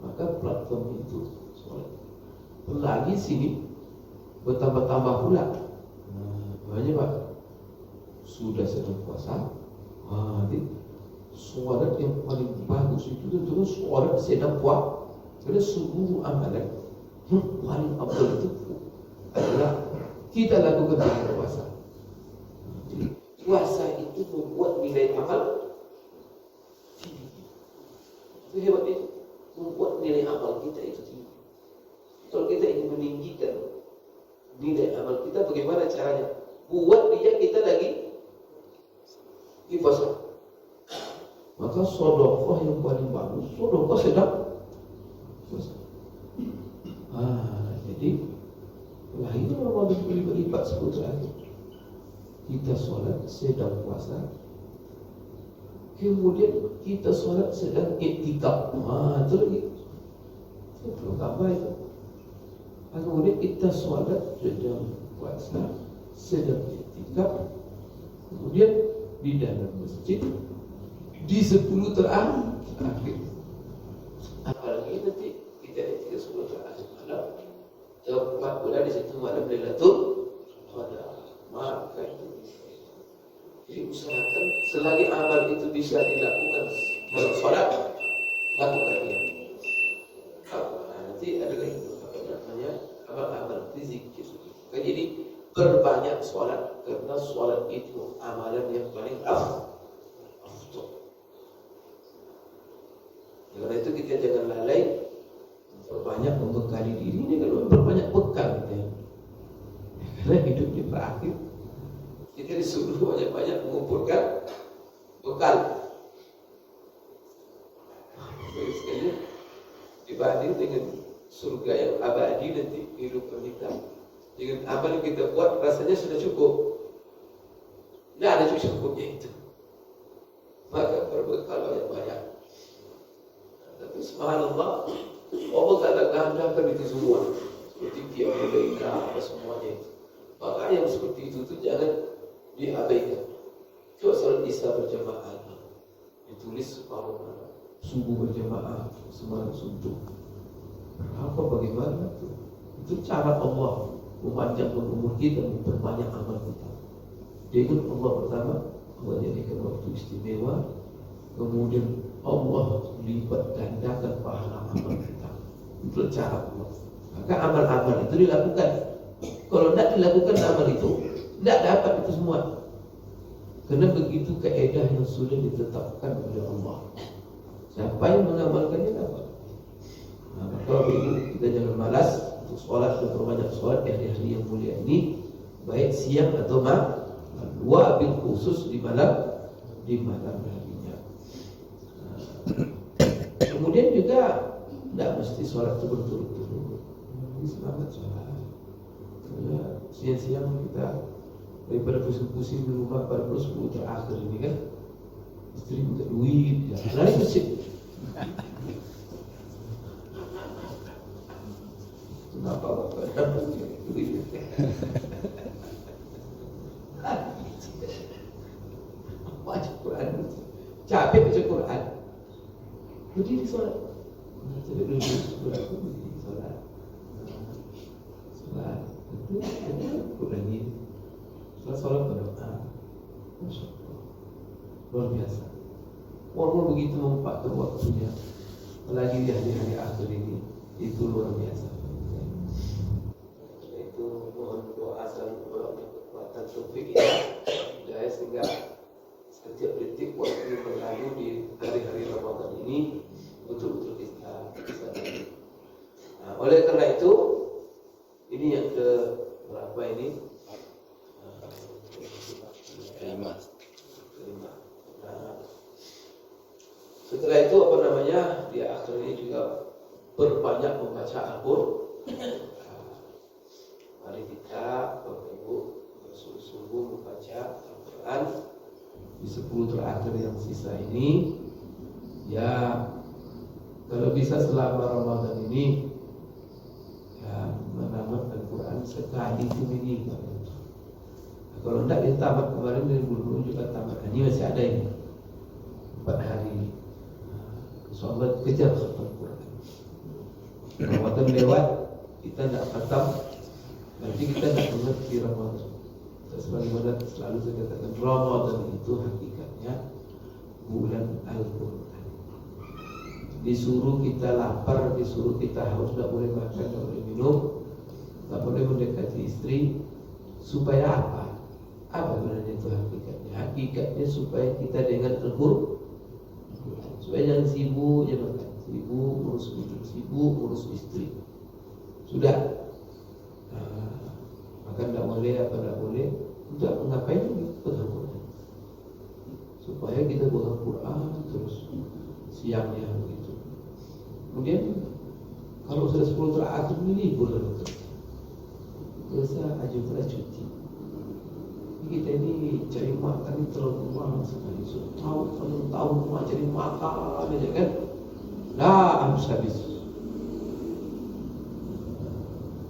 Maka platform itu sholat. Lagi sini bertambah-tambah pula. Banyak Pak. Sudah sedang puasa. Nanti sholat yang paling bagus itu tentu sholat sedang puasa. Karena seluruh amalan yang paling afdal itu adalah kita lakukan dengan puasa. Jadi puasa itu membuat nilai amal tinggi. Itu hebatnya, membuat nilai amal kita itu tinggi. Kalau kita ingin meninggikan nilai amal kita, bagaimana caranya? Buat dia kita lagi di puasa. Maka sedekah yang paling bagus, sedekah sedang. Jadi itu Ramadan berlipat 10 hari. Kita sholat sedang puasa, kemudian kita sholat sedang i'tikaf. Itu lagi. Itu perlu tambah itu. Kemudian kita sholat sedang puasa, sedang i'tikaf, kemudian di dalam masjid di 10 terakhir. Apalagi nanti kita di 10 terakhir malam, tepat pula di situ malam Lailatul Qadar. Maka jadi usahakan selagi amal itu bisa dilakukan dalam sholat, lakukan dia. Nanti ada lagi apa namanya amal-amal zikir. Jadi perbanyak sholat, karena sholat itu amalan yang paling afdal. Karena itu kita jangan lalai perbanyak membekali diri ini, kalau berbanyak bekal kita. Karena hidup di berakhir, kita disuruh banyak-banyak mengumpulkan bekal. Baik sekali, dibanding dengan surga yang abadi nanti kehidupan kita. Dengan amal yang kita buat rasanya sudah cukup. Tidak ada cukupnya itu. Maka berbekal banyak-banyak. Tapi subhanallah, Allah Ta'ala kehendakkan itu semua. Seperti tiap mereka, apa semuanya itu. Maka yang seperti itu jangan diabaikan. Coba salat isya berjamaah, ditulis separuh subuh berjamaah, semalam suntuk. Apa bagaimana itu? Itu cara Allah memanjangkan umur kita, memperbanyak amal kita. Dengan Allah pertama, Allah jadikan waktu istimewa. Kemudian Allah lipat gandakan pahala amal kita. Itu cara Allah. Maka amal-amal itu dilakukan. Kalau tidak dilakukan amal itu, tidak dapat itu semua. Karena begitu kaedah yang sudah ditetapkan oleh Allah. Siapa yang mengamalkannya dapat. Nah, kalau begitu kita jangan malas untuk sholat dan perbanyak sholat di hari-hari yang mulia ini, baik siang atau malam. Wabil khusus di malam harinya. Kemudian juga tidak mesti sholat itu berturut-turut. Ini semangat sholat. Karena siang-siang kita daripada pusing-pusing di rumah pada 10 terakhir ini kan, istri minta duit, ya lari masjid. Kenapa bapak dapat duit? Baca Quran, capek baca Quran, berdiri sholat. Jadi dulu berdiri sholat. Itu Quran ini. Sholat berdoa, Masya Allah, luar biasa. Walaupun begitu memanfaatkan waktunya, apalagi di hari-hari akhir ini, itu luar biasa. Itu mohon doa selalu kekuatan taufik kita, sehingga setiap detik waktu yang berlalu di hari-hari Ramadan ini betul-betul kita bisa. Nah, oleh karena itu, ini yang ke berapa ini? Kelima. Nah, setelah itu apa namanya, di akhir ini juga berbanyak membaca Al-Quran. Mari kita Bapak Ibu bersungguh-sungguh membaca Al-Quran di 10 terakhir yang sisa ini. Ya, kalau bisa selama Ramadan ini, ya menamat Al-Quran sekali seminggu. Kalau tidak dia tamat kemarin dari bulu juga tamat. Ini masih ada ini 4 hari. Sobat kejar khatam Quran. Ramadan lewat, kita tidak khatam, nanti kita tidak mengerti Ramadan. Sebagaimana selalu saya katakan, Ramadan itu hakikatnya bulan Al-Quran. Disuruh kita lapar, disuruh kita haus, tidak boleh makan, tidak boleh minum, tidak boleh mendekati istri. Supaya apa? Apa sebenarnya itu hakikatnya? Hakikatnya supaya kita dengan Al-Quran, supaya jangan sibuk, jangan sibuk urus bikin, sibuk urus istri. Sudah, maka tidak boleh, apa tidak boleh. Untuk ngapain kita pegang Quran? Supaya kita pegang Quran terus siangnya begitu. Kemudian kalau sudah 10 terakhir ini libur bekerja, biasa ajukan cuti. Kita ini cari makan terlalu lama sekali. Tahun cuma cari makan aja kan. Nah, habis.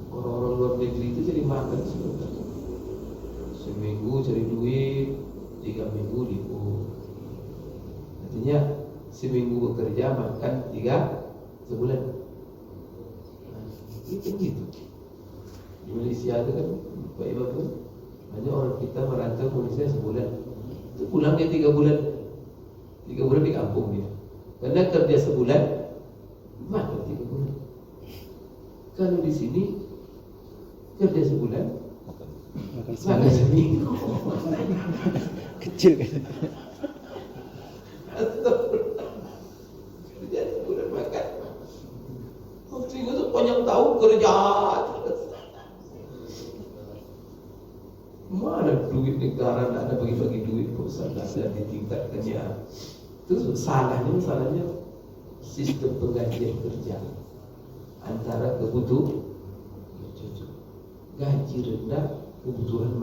Orang-orang luar negeri itu cari makan sebentar. Seminggu cari duit, 3 minggu libur. Artinya seminggu bekerja, makan 3 sebulan. Nah, itu gitu. Di Malaysia itu kan Pak Ibu pun hanya orang kita merantau Malaysia sebulan, itu pulang dia 3 bulan, 3 bulan di kampung dia. Karena kerja sebulan, makan 3 bulan. Kalau di sini kerja sebulan, makan seminggu. Kecil kan? Kerja sebulan duit negara, tidak ada bagi-bagi duit perusahaan, tidak ada ditingkatkannya. Itu salahnya sistem penggajian kerja antara kebutuhan gaji rendah, kebutuhan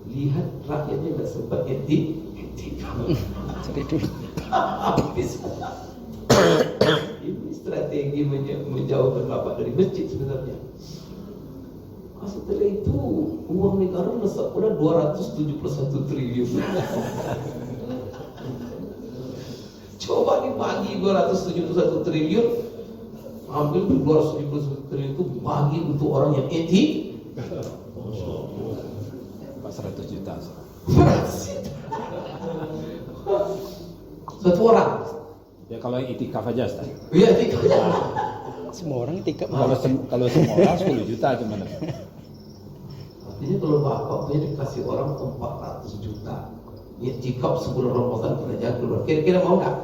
lihat rakyatnya tidak sempat cari duit. Ini strategi menjauhkan bapak dari masjid sebenarnya. Setelah itu uang negara mesak pada 271 triliun. Coba dibagi 271 triliun, ambil 271 triliun itu bagi untuk orang yang etik. 400 juta. Satu orang. Ya kalau itikaf aja, Ustaz. Iya, itikaf aja. Semua orang itikaf. Kalau semua orang 10 juta gimana? Artinya kalau bapak punya dikasih orang 400 juta, itikaf sebelum Ramadan pernah jalan keluar. Kira-kira mau nggak?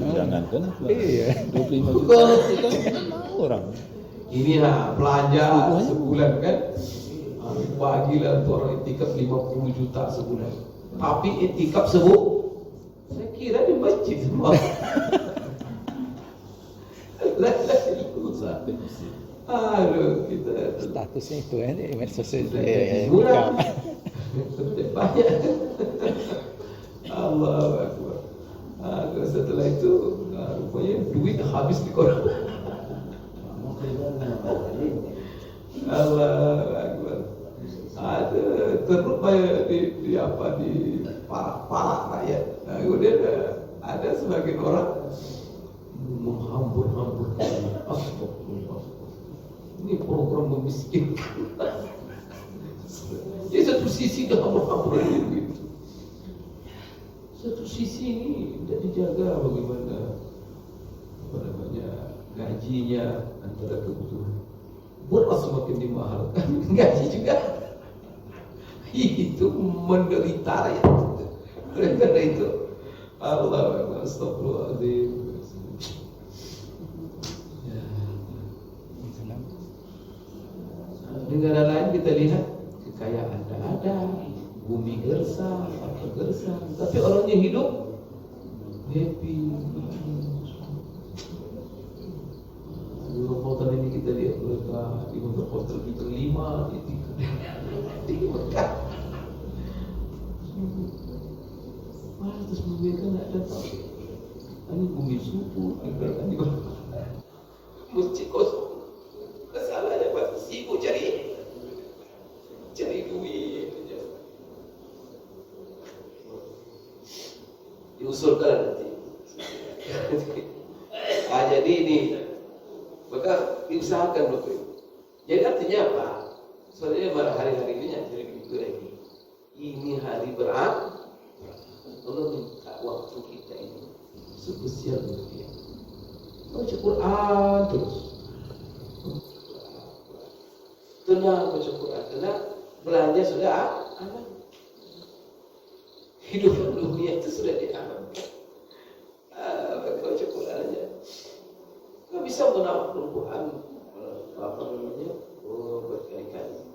Jangan kan? Iya. 25 juta orang. Ini belanja sebulan kan? Bagilah untuk orang itikaf 50 juta sebulan. Tapi itikaf saya kira di masjid semua. Aduh, kita Statusnya itu ya di medsos itu. murah. Banyak. Allahu Akbar. Setelah itu rupanya duit habis di koran. Allahu Akbar. Ada terus di para rakyat. Nah, kemudian ada sebagian orang menghambur-hambur. Astagfirullah. Ini program memiskinkan. Di satu sisi dah hambur-hambur duit. Satu sisi ini tidak dijaga bagaimana gajinya antara kebutuhan. Buatlah semakin dimahalkan gaji juga. Itu menderita ya. Karena itu Allah astagfirullahaladzim. Negara lain kita lihat kekayaan ada, bumi gersang, apa gersang, tapi orangnya hidup happy. Di Ramadan ini kita lihat mereka di hotel bintang 5 di Mekah. Terus mereka tidak datang. Ini bumi suku, mereka di masjid kosong. Kesalahannya Pak, sibuk cari duit. Diusulkan nanti. Jadi ini maka diusahakan Bapak Ibu. Jadi artinya apa? Sebenarnya pada hari-hari ini jadi begitu lagi. Ini hari berat. Allah minta waktu kita ini spesial untuk dia. Baca Quran terus. Tenang baca Quran, tenang belanja sudah aman. Hidup dunia itu sudah diamankan. Baca Quran aja. Nggak bisa mengenal Quran apa namanya? Berkali-kali.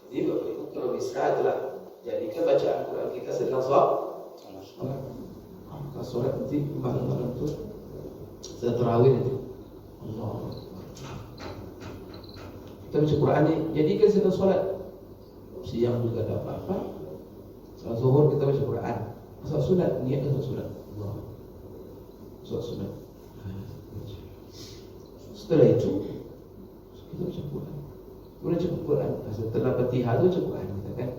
Jadi Bapak Ibu kalau bisa adalah jadikan bacaan Quran kita sedang sholat. Sholat nanti malam-malam itu sedang tarawih nanti. Allah. Kita baca Quran ini jadikan sedang sholat. Siang juga ada apa-apa. Salat zuhur kita baca Quran. Salat sunat niatnya salat sunat. Allah. Salat sunat. Setelah itu kita baca Quran. Kemudian baca Quran. Setelah Fatihah itu baca Quran kita kan.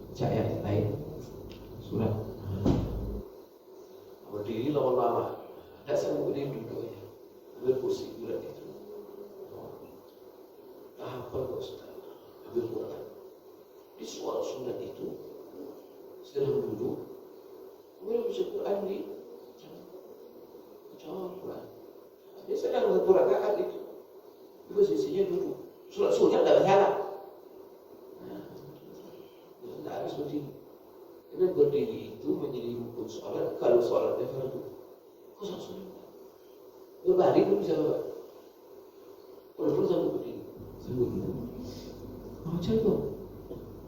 Baca ayat lain. Surat. Berdiri lama-lama. Tak sampai berdiri duduk aja. Ambil kursi Quran itu. Apa Ustaz? Ambil Quran. Di suara sunat itu sedang duduk. Kemudian baca Quran di baca Quran. Dia sedang satu rakaat itu. Posisinya duduk. Surat sunat tidak salah. Tidak harus berdiri. Karena berdiri itu menjadi rukun sholat. Kalau sholatnya fardu, kok sholat sunat? Berbaring pun bisa Bapak. Walaupun sambil berdiri. Sambil gitu. Macam itu.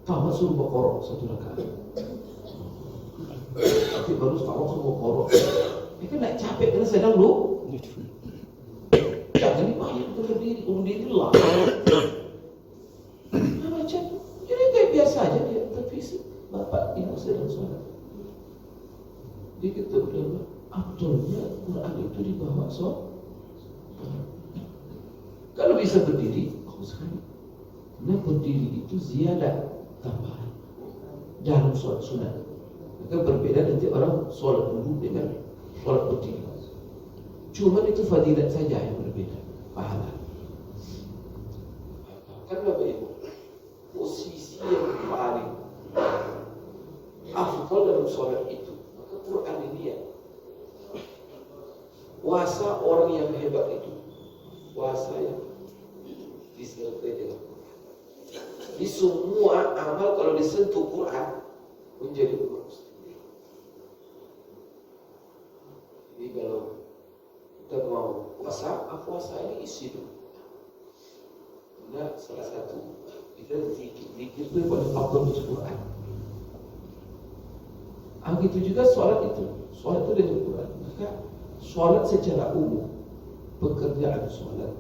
Tamat suruh berkorok satu rakaat. Tapi baru tamat suruh berkorok. Dia kan naik capek karena sedang lu. Jangan dibayar berdiri. Berdiri lah. Macam jadi kayak biasa aja dia. Tapi Bapak Ibu sedang sholat. Dia kata udah abdulnya Quran itu dibawa sholat. Kalau bisa berdiri, bagus sekali. Karena berdiri itu ziyadah tambahan dalam sholat sunat. Maka berbeda nanti orang sholat duduk dengan sholat berdiri. Cuma itu fadilat saja yang berbeda, pahala. Kan Bapak Ibu, posisi yang paling afdal dalam sholat itu, maka Quran ini ya. Puasa orang yang hebat itu, puasa yang disertai dengan Quran. Di semua amal kalau disentuh Quran menjadi bagus. Jadi kalau kita mau puasa, puasa ini isi dulu. Nah, salah satu kita zikir itu paling afdal di Quran. Begitu juga sholat itu dengan Quran. Maka sholat secara umum, pekerjaan sholat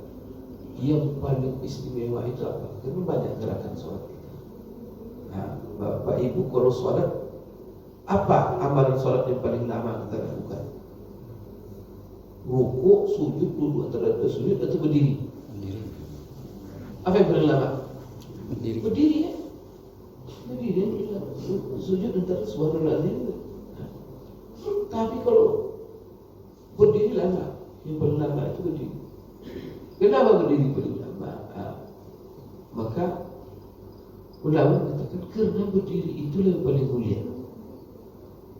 yang paling istimewa itu apa? Karena banyak gerakan sholat kita. Nah, Bapak Ibu kalau sholat, apa amalan sholat yang paling lama kita lakukan? Rukuk, sujud dulu, antara sujud atau berdiri? Berdiri. Apa yang paling lama? Berdiri. Berdiri ya. Berdiri yang paling lama. Sujud antara subhanallah. Tapi kalau berdiri lama, yang paling lama itu berdiri. Kenapa berdiri paling lama? Maka ulama katakan karena berdiri itulah yang paling mulia,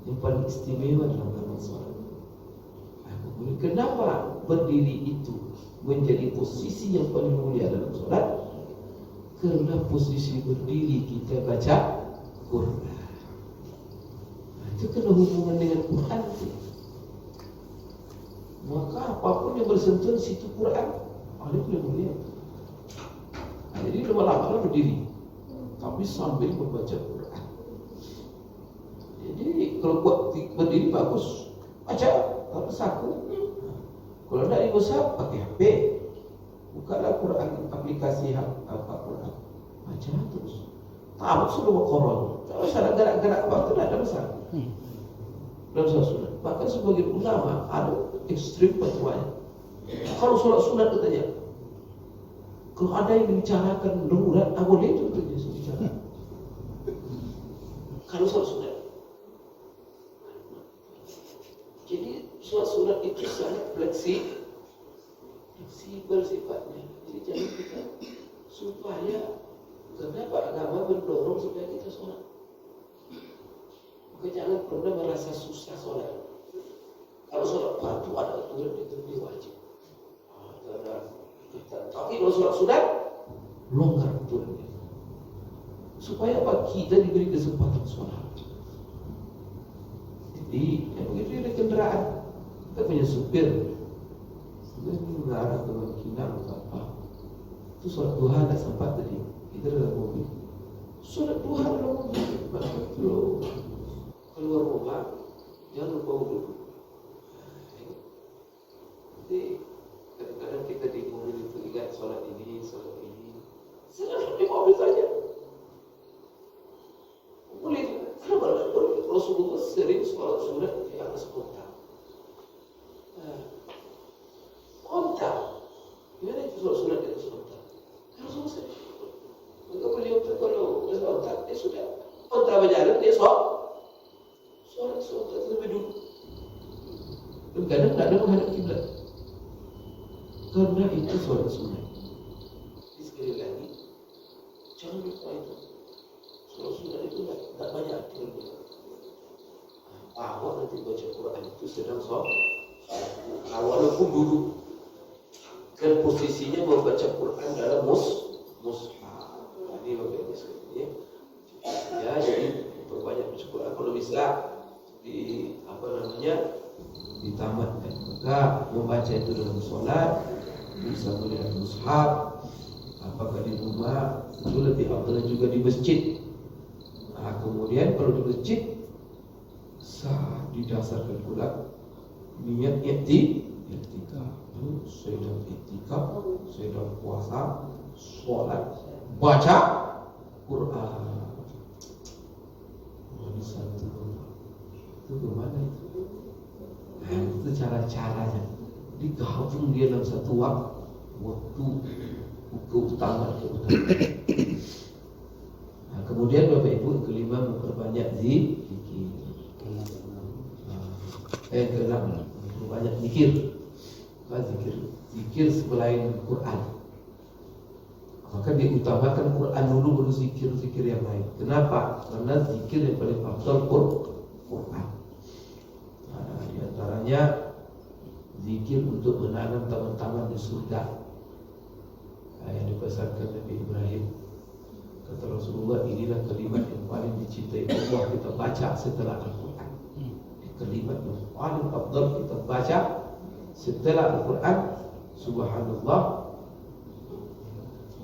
yang paling istimewa dalam amal sholat. Kenapa berdiri itu menjadi posisi yang paling mulia dalam sholat? Karena posisi berdiri kita baca Quran. Itu kena hubungan dengan Quran. Maka apapun yang bersentuhan situ Quran, ada boleh mulia. Jadi lama-lama berdiri, tapi sambil membaca Quran. Jadi kalau buat berdiri bagus, baca kalau saku. Kalau tidak diusap pakai HP, bukalah Quran aplikasi apa Quran, baca terus. Tamat sudah berkorol. Kalau salah gerak-gerak waktu tidak ada masalah. Dalam sholat sunat. Bahkan sebagian ulama ada ekstrim fatwanya. Kalau sholat sunat katanya, kalau ada yang membicarakan darurat, boleh itu katanya bicara. Kalau sholat sunat. Jadi sholat sunat itu sangat fleksibel sifatnya. Jadi jangan kita supaya kenapa agama mendorong supaya kita sholat. Maka jangan pernah merasa susah sholat. Kalau sholat fardu ada aturan itu dia wajib. Tapi kalau sholat sunat longgar aturannya. Supaya apa? Kita diberi kesempatan sholat. Jadi yang begitu ada kendaraan, kita punya supir, dia mengarah ke Kinang atau apa. Itu sholat duha tidak sempat tadi. Kita dalam mobil. Sholat duha dalam mobil. Betul. Keluar rumah, jangan lupa wudhu. Jadi kadang-kadang kita di mobil itu ingat sholat ini. Sedang di mobil saja. Boleh. Kenapa? Rasulullah sering sholat sunat di atas kota. Kota. Gimana itu sholat sunat di atas kota? Rasulullah sering. Maka beliau kalau sholat, dia sudah kota berjalan, dia sholat lebih dulu. Dan kadang tak ada menghadap kiblat. Karena itu sholat sunat. Jadi sekali lagi, jangan lupa itu. Sholat sunat itu tak banyak aturan. Awak nanti baca Quran itu sedang sholat. Walaupun duduk, dan posisinya membaca Quran dalam mushaf. Ini bagaimana sekali ya. Jadi perbanyak baca Quran kalau bisa di ditamatkan. Maka membaca itu dalam solat bisa melihat mushaf, apakah di rumah itu lebih afdal juga di masjid. Kemudian kalau di masjid sah didasarkan pula niat i'tikaf. Saya dah i'tikaf, saya dah puasa, solat, baca Quran. Bisa itu bagaimana itu? Itu cara-caranya. Digabung dia dalam satu waktu keutamaan. Kemudian Bapak Ibu kelima memperbanyak zikir. Keenam memperbanyak zikir. Zikir selain Quran. Maka diutamakan Quran dulu baru zikir-zikir yang lain. Kenapa? Karena zikir yang paling afdal Quran. Di antaranya zikir untuk menanam taman-taman di surga yang dipesankan Nabi Ibrahim. Kata Rasulullah, inilah kalimat yang paling dicintai Allah kita baca setelah Al-Quran. Kalimat yang paling afdal kita baca setelah Al-Quran, Subhanallah,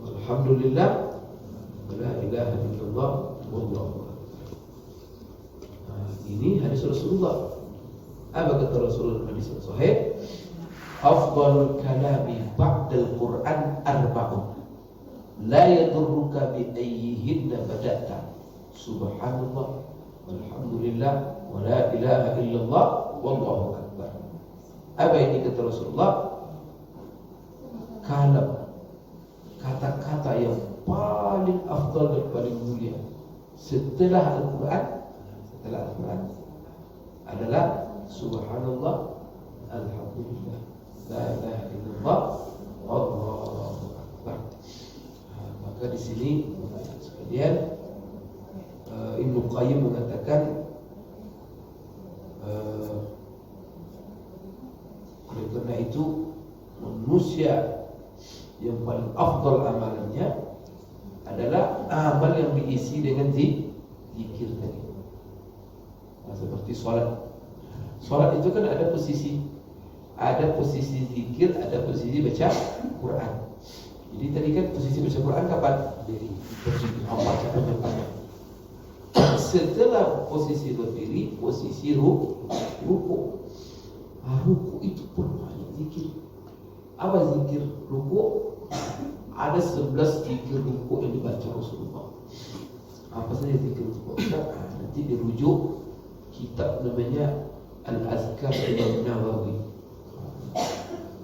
Alhamdulillah, la ilaha illallah, wallahu akbar. Ini hadis Rasulullah. Apa kata Rasulullah hadis sahih? Afdalul kalami ba'dal Quran arba'un. La yadurruka bi ayyihinna bada'ta. Subhanallah, Alhamdulillah, wa la ilaha illallah, wallahu akbar. Apa ini kata Rasulullah? Kalam, kata-kata yang paling afdal dan paling mulia setelah Al-Quran adalah Subhanallah, Alhamdulillah, la ilaha illallah, Allahu akbar. Maka di sini sekalian Ibnu Qayyim mengatakan oleh karena itu manusia yang paling afdal amalannya adalah amal yang diisi dengan zikir tadi. Seperti sholat. Sholat itu kan ada posisi zikir, ada posisi baca Quran. Jadi tadi kan posisi baca Quran kapan? Posisi baca banyak. Setelah posisi berdiri, posisi ruku. Ruku itu pun banyak zikir. Apa zikir ruku? Ada 11 zikir ruku yang dibaca Rasulullah. Apa saja zikir ruku? Nanti dirujuk kitab namanya Al-Azkar Imam Nawawi.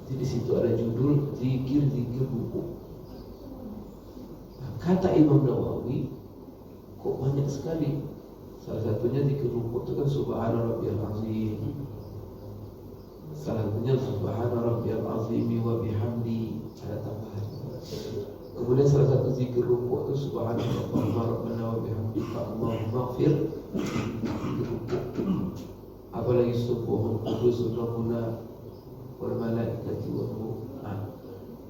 Jadi di situ ada judul zikir ruku. Kata Imam Nawawi, kok banyak sekali. Salah satunya zikir ruku itu kan Subhana Rabbiyal Azim. Salah satunya Subhana Rabbiyal Azim wa bihamdi, ada tambahan. Kemudian salah satu zikir ruku itu Subhana Rabbana wa bihamdika Allahumma ighfir. Apalagi Subhana Qudus Rabbuna wal malaikati wa ruh.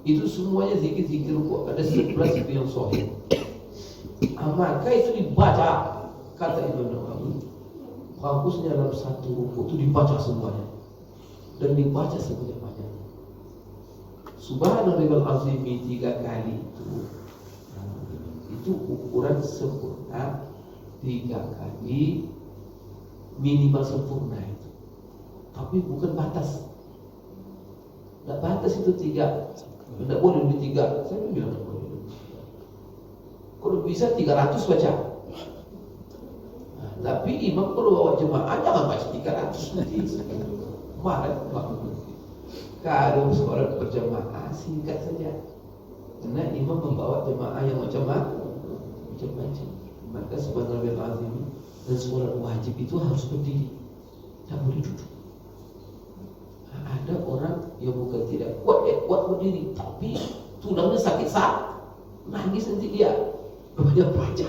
Itu semuanya zikir-zikir ruku. Ada 11 itu yang sahih. Maka itu dibaca. Kata Ibnu Nawawi, bagusnya dalam satu ruku itu dibaca semuanya dan dibaca sebanyak-banyaknya. Subhanallahil azim 3 kali itu ukuran sempurna. 3 kali minimal sempurna itu. Tapi bukan batas. Tidak batas itu 3. Tidak boleh lebih 3. Saya bilang tidak boleh. Kalau bisa 300 baca. Tapi imam kalau bawa jemaah jangan baca 300 nanti. Kemarin kalau sholat berjemaah singkat saja. Karena imam membawa jemaah yang macam-macam. Maka subhanallahil azim dan sholat wajib itu harus berdiri. Tak boleh duduk. Ada orang yang bukan tidak kuat berdiri, tapi tulangnya sakit nangis nanti dia banyak baca.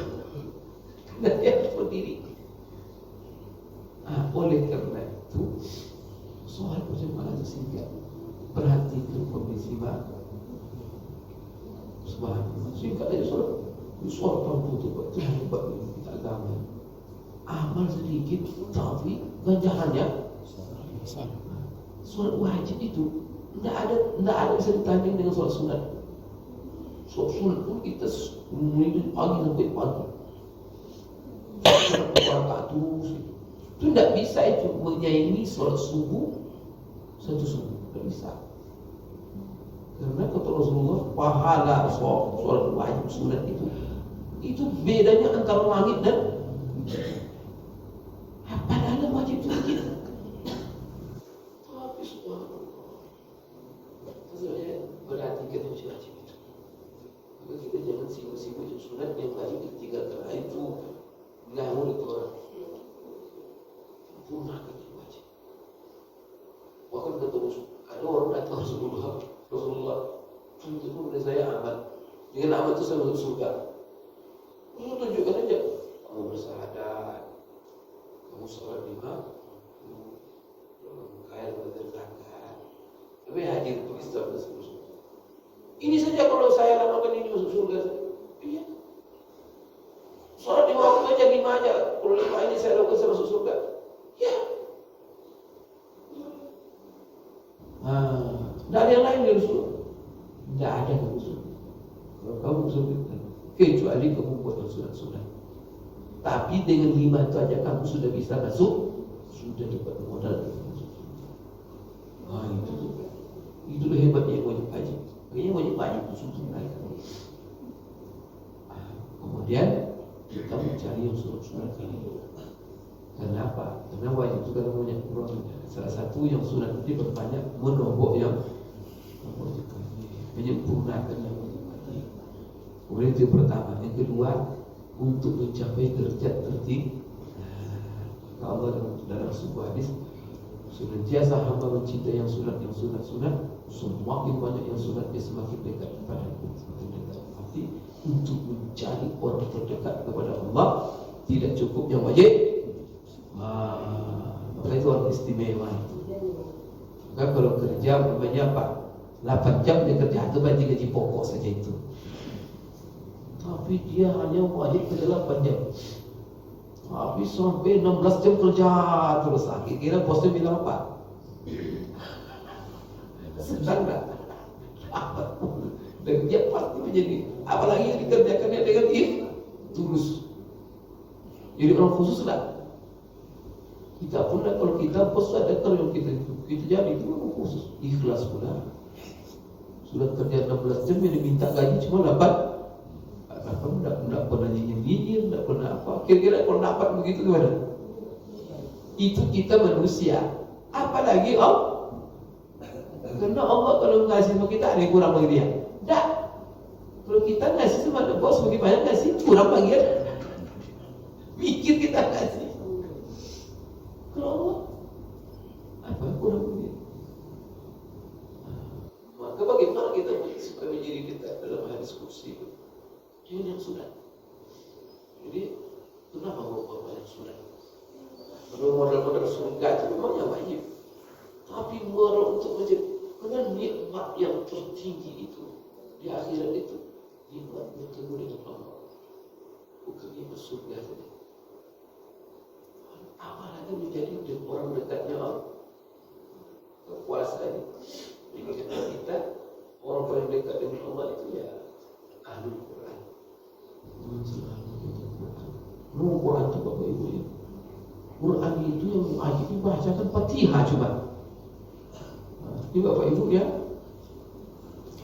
Karena dia harus berdiri. Oleh karena itu soal berjemaah itu singkat. Perhatikan kondisi subhanallah. Singkat aja soal tutup itu hebat kita agama. Amal sedikit tapi ganjarannya Besar. Sholat wajib itu tidak ada bisa ditanding dengan sholat sunat. Sholat sunat pun kita mulai dari pagi sampai pagi. Rakaat terus itu tidak bisa itu menyaingi sholat subuh satu subuh, tidak bisa. Karena kata Rasulullah pahala sholat wajib sunat itu bedanya antara langit dan padahal wajib itu kita. Tapi subhanallah, sebenarnya berarti kita mesti wajib itu. Maka kita jangan sibuk-sibuk yang sunat yang wajib ditinggalkan. Itu ngawur itu orang. Punahkan yang wajib. Bahkan kata ada orang datang Rasulullah tunjukkan kepada saya amal. Dengan amal itu saya masuk surga. Rasulullah tunjukkan aja. Kamu bersahadat, kamu sholat 5, kaya berzakat. Tapi hadir itu Islam dan seterusnya. Ini saja kalau saya lakukan ini masuk surga. Iya. Sholat 5 waktu aja 5 aja. Kalau 5 ini saya lakukan saya masuk surga. Ya. Tidak ada yang lain di Rasulullah. Tidak ada yang Rasulullah. Kalau kamu sebutkan, kecuali kamu buat sunat-sunat. Tapi dengan 5 itu aja kamu sudah bisa masuk, sudah dapat modal. Itulah hebatnya wajib haji. Makanya wajib haji itu susah. Kemudian kita mencari yang sunat-sunat ini. Kenapa? Karena wajib itu kan banyak kurangnya. Salah satu yang sunat itu berbanyak menombok yang wajib haji, menyempurnakan yang wajib haji. Kemudian itu yang pertama. Yang kedua, untuk mencapai derajat tertinggi. Allah dalam sebuah hadis, senantiasa hamba mencintai yang sunat, semakin banyak yang sunat dia semakin dekat kepada aku, semakin dekat. Tapi untuk mencari orang terdekat kepada Allah tidak cukup yang wajib. Maka itu orang istimewa itu. Maka kalau kerja umpamanya apa? 8 jam dia kerja itu berarti gaji pokok saja itu. Tapi dia hanya wajib kerja 8 jam. Tapi sampai 16 jam kerja terus. Kira-kira bosnya bilang apa? Senang tak? Dan dia pasti menjadi, apalagi yang dikerjakannya dengan tulus. Jadi orang khusus lah. Kita pun kalau kita bos ada kalau yang kita jadi itu orang khusus, ikhlas pula. Sudah kerja 16 jam yang diminta gaji cuma 8. Kamu tidak pernah nyinyir, tidak pernah apa. Kira-kira kalau dapat begitu gimana? Itu kita manusia. Apalagi Allah. Karena Allah kalau ngasih sama kita ada yang kurang bagi dia. Tidak. Kalau kita ngasih sama bos bagaimana ngasih kurang bagi dia. Mikir kita ngasih. Kalau Allah apa kurang bagi dia. Maka bagaimana kita supaya menjadi dekat dalam hadis kursi itu? Ini yang sunat. Jadi kenapa bawa yang sunat? Kalau modal-modal surga itu memang yang wajib. Tapi modal untuk menjadi karena nikmat yang tertinggi itu di akhirat itu nikmat bertemu dengan Allah. Bukan nikmat surga saja. Apalagi menjadi orang dekatnya Allah. Kekuasaan ini kita orang paling dekat dengan Allah itu ya ahli Quran. Quran itu Bapak Ibu ya. Quran itu yang wajib dibacakan Fatihah cuma. Jadi Bapak Ibu ya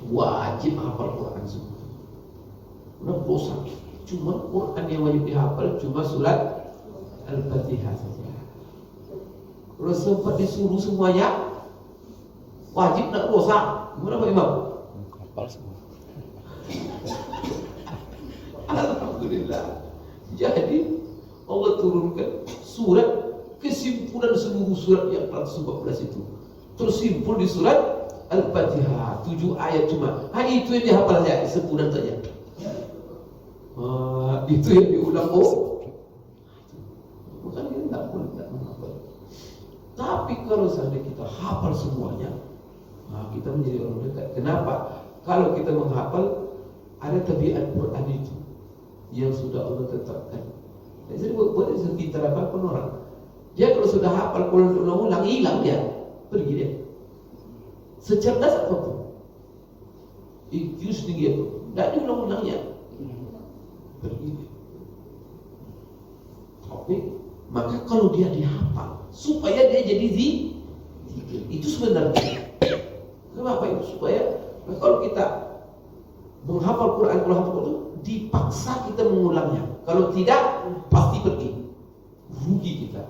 wajib hafal Quran semua. Udah dosa. Cuma Quran yang wajib dihafal cuma surat Al-Fatihah saja. Kalau sempat disuruh semuanya wajib nak dosa. Gimana Pak Imam? Hafal semua. Alhamdulillah. Jadi Allah turunkan surat kesimpulan seluruh surat yang 414 itu tersimpul di surat Al-Fatihah 7 ayat cuma. Itu yang dihafal saja sebulan saja. Itu yang diulang bukan kita tidak boleh tidak menghafal. Tapi kalau seandainya kita hafal semuanya, kita menjadi orang dekat. Kenapa? Kalau kita menghafal ada tabiat Quran itu yang sudah Allah tetapkan. Jadi buat kita diterapkan orang. Dia kalau sudah hafal Quran ulang-ulang, hilang dia, pergi dia. Secerdas apapun, IQ setinggi apapun, tidak diulang-ulangnya, pergi dia. Tapi maka kalau dia dihafal, supaya dia jadi zikir, itu sebenarnya. Kenapa itu? Supaya kalau kita menghafal Quran, kalau hafal itu dipaksa kita mengulangnya. Kalau tidak, pasti pergi, rugi kita.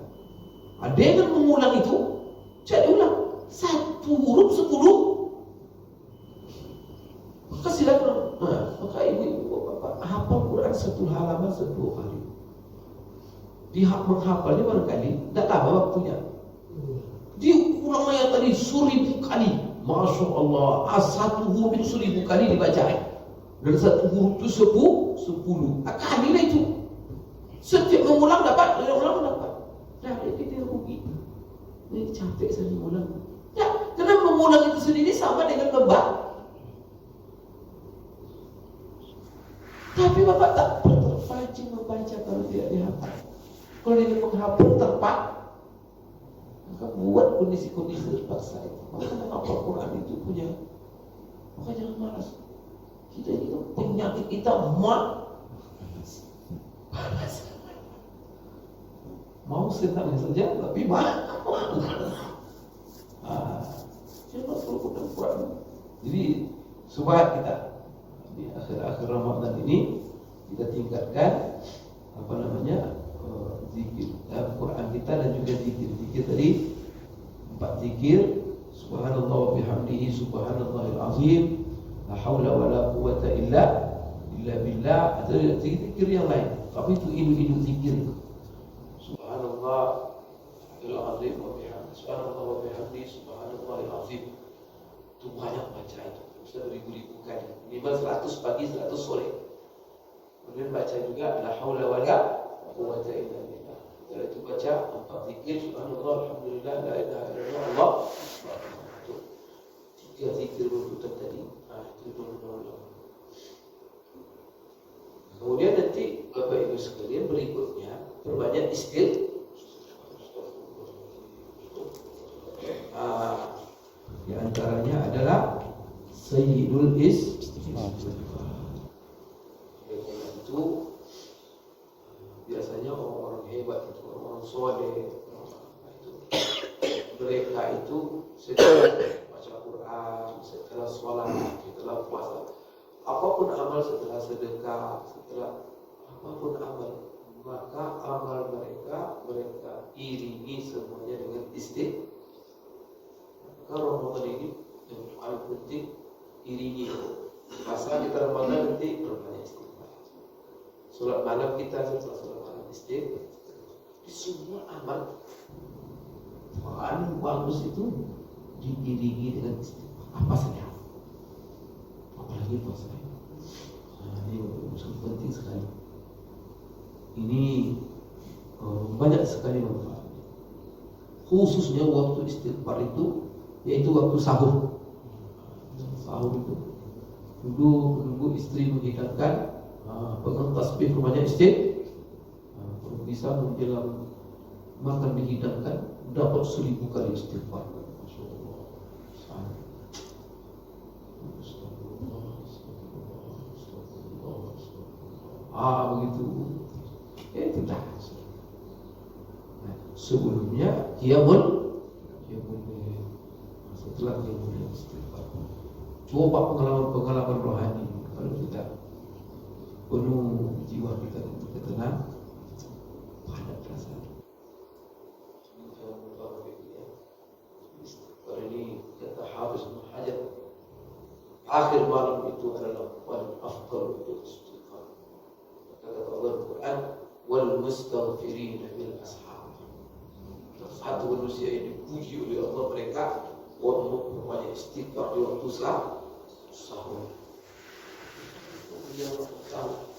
Dengan mengulang itu, jadi ulang 1 huruf 10. Maka silakan, maka ibu bapak hafal Quran 1 halaman 10 kali. Menghafalnya barangkali tidak lama waktunya. Diulang ayat tadi 1000 kali. Masya Allah, 1 huruf itu 1000 kali dibaca. Dan 1 huruf itu 10. Kalilah itu. Setiap mengulang dapat, mengulang dapat. Dah dia rugi. Ini capek saya mengulang. Ya, karena mengulang itu sendiri sama dengan tapi bapak tak terpancing membaca kalau tidak dihafal. Kalau dia menghafal maka buat kondisi-kondisi terpaksa itu. Maka menghafal Quran itu punya. Maka jangan malas. Kita itu penyakit kita malas. Mau senang saja, tapi malas. Jangan perlu Quran. Jadi supaya kita di akhir-akhir Ramadan ini kita tingkatkan zikir Quran kita dan juga zikir tadi 4 zikir, subhanallah wa bihamdihi subhanallahil azim, la haula wala quwwata illa billah. Ada zikir yang lain, tapi itu induk zikir. Subhanallahil azim wa bihamdihi subhanallahil azim. Itu banyak baca itu, bisa beribu-ribu kali. Minimal 100 pagi, 100 sore. Kemudian baca juga la haula wala quwwata illa billah. Setelah itu baca 4 zikir, subhanallah, alhamdulillah, la ilaha illallah, Allah. 3 zikir berurutan tadi. Itu benar-benar. Kemudian nanti Bapak Ibu sekalian berikutnya perbanyak di antaranya adalah Sayyidul Istighfar. Itu biasanya orang-orang hebat itu, orang soleh, mereka itu setelah baca Quran, setelah sholat, setelah puasa, apapun amal, setelah sedekah, setelah apapun amal, maka amal mereka iringi semuanya dengan istighfar. Kalau Ramadan ini yang paling penting iringi. Masalah kita Ramadan nanti berbanyak istighfar. Salat malam kita setelah salat malam istighfar. Di semua amal paling bagus itu diiringi dengan istighfar. Apa saja. Apalagi puasa. Ini penting sekali. Ini banyak sekali manfaat. Khususnya waktu istighfar itu, yaitu waktu sahur. Sahur itu menunggu istri menghidangkan, pegang tasbih rumahnya istri, kalau bisa menjelang makan dihidangkan, dapat 1000 kali istighfar. Masya Allah. Begitu. Itu dah. Sebelumnya qiyamul setelah qiyamul istighfar. Coba pengalaman rohani. Kalau kita penuh jiwa kita untuk tenang, ada perasaan. Istighfar ini kata Hafiz Ibnu Hajar, akhir malam itu adalah paling afdal untuk istighfar. Kata Allah Al-Quran, wal mustaghfirina bil ashab. Satu manusia yang dipuji oleh Allah, mereka mempunyai istighfar di waktu sahur. Yang pertama,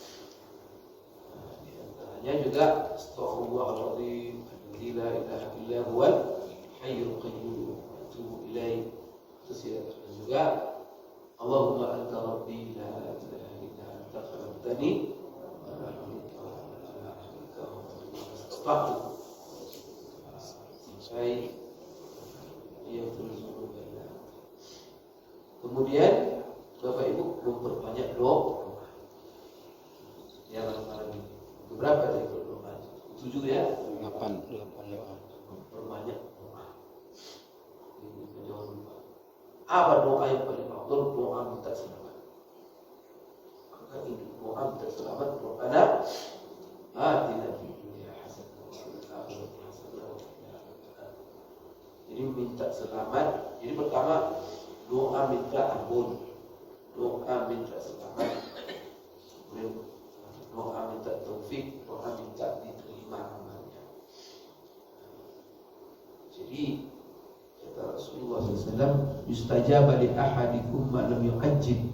di antaranya juga astaghfirullahaladzim, la ilaha illa huwal hayyul qayyum, atubu ilaih. Terus juga Allahumma anta rabbi la ilaha illa anta khalaqtani wa ana 'abduka wa ana 'abduka wa ana Baik. Ya terus. Kemudian Bapak Ibu memperbanyak doa. Ya malam ini. Berapa tadi doa? 7 ya? 8 doa. Memperbanyak doa. Ini jangan lupa. Apa doa yang paling afdal? Doa minta selamat. Maka ini doa minta selamat. Doa atina fid dunya hasanah wa fil akhirati hasanah wa qina adzabannar. Jadi minta selamat. Jadi pertama doa minta ampun, doa minta selamat, kemudian doa minta taufik, doa minta diterima amalnya. Jadi kata Rasulullah SAW, yustajaba li ahadikum ma lam yu'ajjil.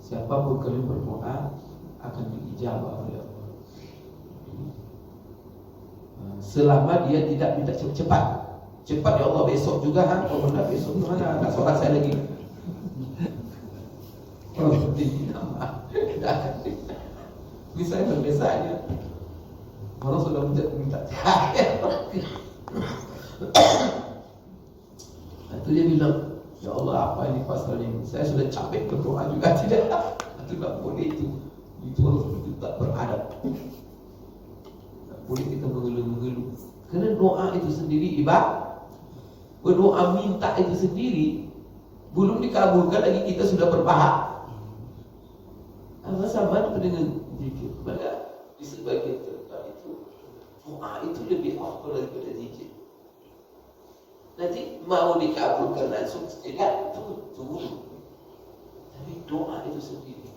Siapapun kalian berdoa akan diijabah oleh Allah. Selama dia tidak minta cepat. Cepat ya Allah besok juga kalau tidak besok mana nak solat saya lagi. Oh tidak akan. Ini saya berbiasanya. Orang sudah minta terakhir. Itu dia bilang, ya Allah apa ini pasal ini? Saya sudah capek berdoa juga tidak. Itu tak boleh itu. Itu harus tak beradab. Tak boleh kita mengeluh-mengeluh. Karena doa itu sendiri ibadah. Berdoa minta itu sendiri belum dikabulkan lagi kita sudah berpahala. Apa sama dengan zikir? Maka di sebagian tempat itu doa itu lebih afdal daripada zikir. Nanti mau dikabulkan langsung tidak itu dulu. Tapi doa itu sendiri.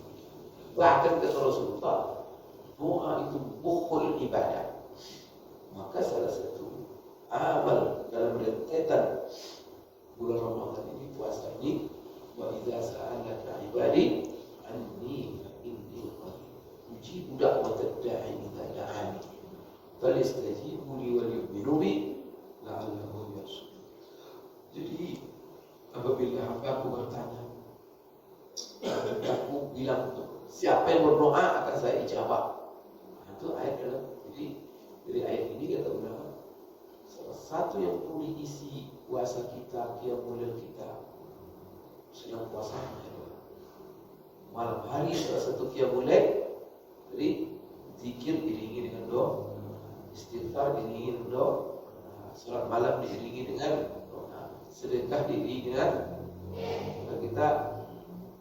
Bahkan kata Rasulullah, doa itu bukhul ibadah. Maka salah satu amal dalam rentetan bulan Ramadan ini, puasa ini, wa idza sa'alaka ibadi anni inni ujibu da'watad da'i idza da'ani falyastajibu li wa liyu'minu bi la'allahum yarshudun. Jadi apabila hamba-Ku bertanya, Aku bilang siapa yang berdoa akan saya ijabah. Itu ayat dalam. Jadi dari ayat ini kata ulama, salah satu yang perlu diisi puasa kita, qiyamul lail kita sedang puasa malam hari, salah satu qiyamul lail. Jadi zikir diiringi dengan doa, istighfar diiringi dengan doa, salat malam diiringi dengan doa, sedekah diiringi dengan doa. Kita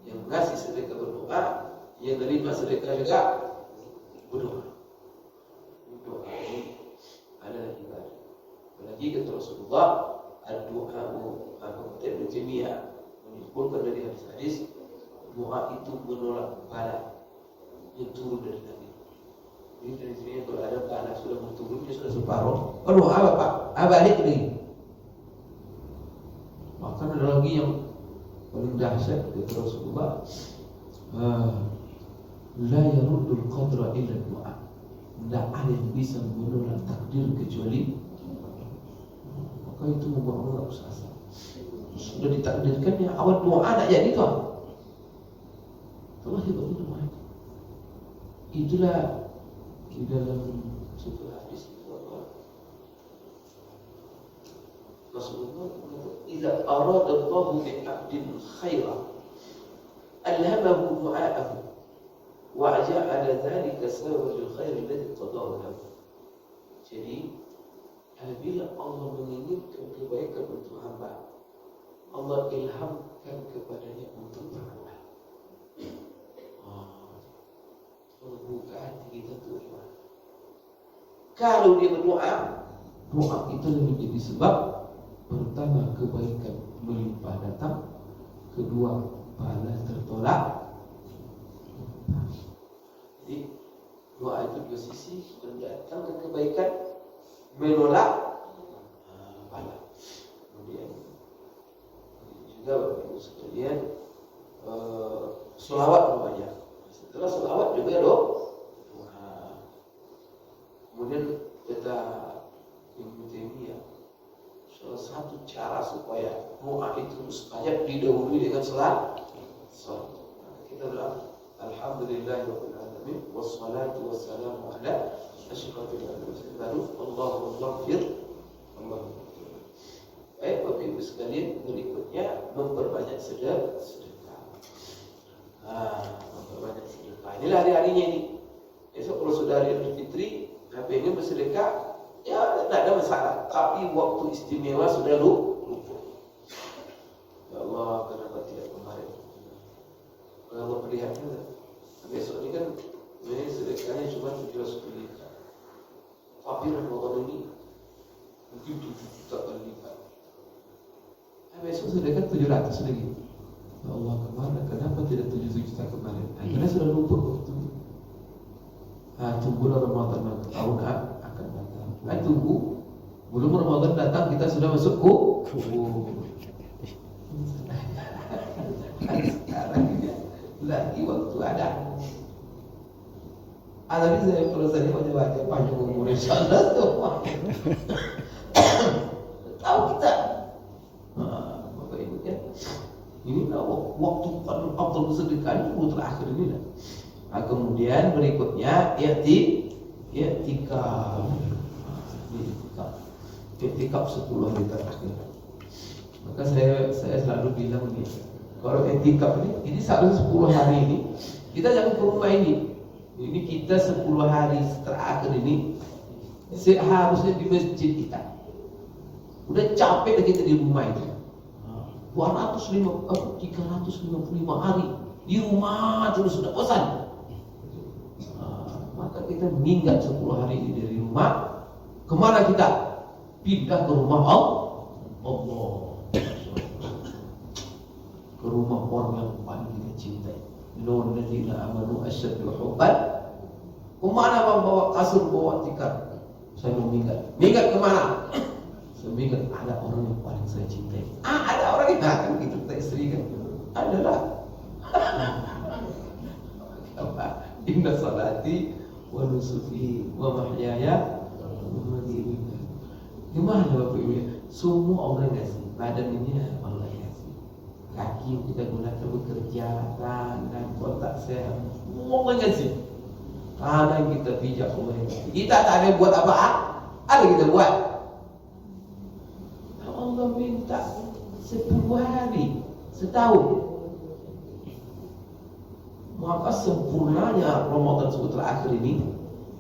yang ngasih sedekah berdoa, yang terima sedekah juga berdoa. Doa ini adalah ibadah. Apalagi kata Rasulullah, ad-du'a'u Ibnu Taimiyah menyimpulkan dari hadis-hadis, doa itu menolak bala yang turun dari Nabi. Jadi dari sini kalau ada bala sudah turunnya sudah separuh, doa apa Pak? Balik lagi. Maka ada lagi yang paling dahsyat kata Rasulullah, la yaruddul qadra illa doa. Tidak ada yang bisa menolak takdir kecuali. Maka itu membuat orang tak usah. Sudah ditakdirkan ya awal doa nak jadi tu. Allah hebat doa. Itulah di dalam satu hadis Rasulullah berkata, "Idza arada Allahu bi 'abdin khairan, alhamahu du'a'ahu wa ja'ala dhalika sababan lil khair alladhi qadahu lahu." Jadi apabila Allah menginginkan kebaikan untuk hamba, Allah ilhamkan kepadanya untuk beramal. Allah buka hati kita untuk beramal. Kalau dia berdoa, doa itu menjadi sebab pertama kebaikan melimpah datang, kedua pahala tertolak. Jadi doa itu dua sisi, mendatangkan kebaikan, menolak pahala. Kemudian juga Bapak Ibu sekalian, selawat banyak. Setelah selawat juga doa. Kemudian kata Ibnu Taimiyah, salah satu cara supaya doa itu mustajab didahului dengan salat. Kita bilang alhamdulillahirabbil alamin wassalatu wassalamu ala asyrafil anbiya'i. Lalu Allahumma ighfir Baik Bapak Ibu sekalian, berikutnya memperbanyak sedekah. Memperbanyak sedekah. Inilah hari-harinya ini. Besok kalau sudah hari Idul Fitri, pengen bersedekah, ya tidak ada masalah. Tapi waktu istimewa sudah lupa. Ya Allah, kenapa tidak kemarin? Kalau perlihatkan, besok ini kan sedekahnya cuma 700 juta. Tapi Ramadan ini mungkin 7 juta kali lipat. Besok sedekah 700 lagi. Ya Allah, kemana? Kenapa tidak 7 juta kemarin? Karena sudah lupa waktu. Tunggulah Ramadan tahun akan datang. Tunggu. Belum Ramadan datang kita sudah masuk sekarang lagi waktu ada. Tapi saya kalau saya baca panjang umur insyaallah tuh. Tahu kita. Bapak Ibu ya. Ini waktu paling afdal bersedekah ini waktu terakhir ini lah. Kemudian berikutnya i'tikaf. I'tikaf 10 hari terakhir. Maka saya selalu bilang nih, kalau i'tikaf ini seharusnya 10 hari ini kita jangan ke rumah ini. Ini kita 10 hari terakhir ini seharusnya di masjid kita. Udah capek dah kita di rumah itu. 355 hari di rumah terus sudah bosan. Maka kita minggat 10 hari ini dari rumah. Kemana kita? Pindah ke rumah Allah. Ke rumah orang yang paling kita cintai. Innal ladzina amanu asyaddu hubban. Kemana bawa kasur, bawa tikar? Saya mau minggat. Minggat kemana? Saya minggat ada orang yang paling saya cintai. Ada orang yang akan gitu kita istri kan? Adalah. Inna salati wa nusuki wa mahyaya wa mamati. Gimana Bapak Ibu? Semua Allah kasih. Badan ini Allah kasih. Kaki yang kita gunakan bekerja, tangan, otak sehat, semua Allah kasih. Tangan yang kita pijak Allah kasih. Kita tak ada buat apa? Ada kita buat. Allah minta 10 hari setahun. Maka sempurnanya Ramadan terakhir ini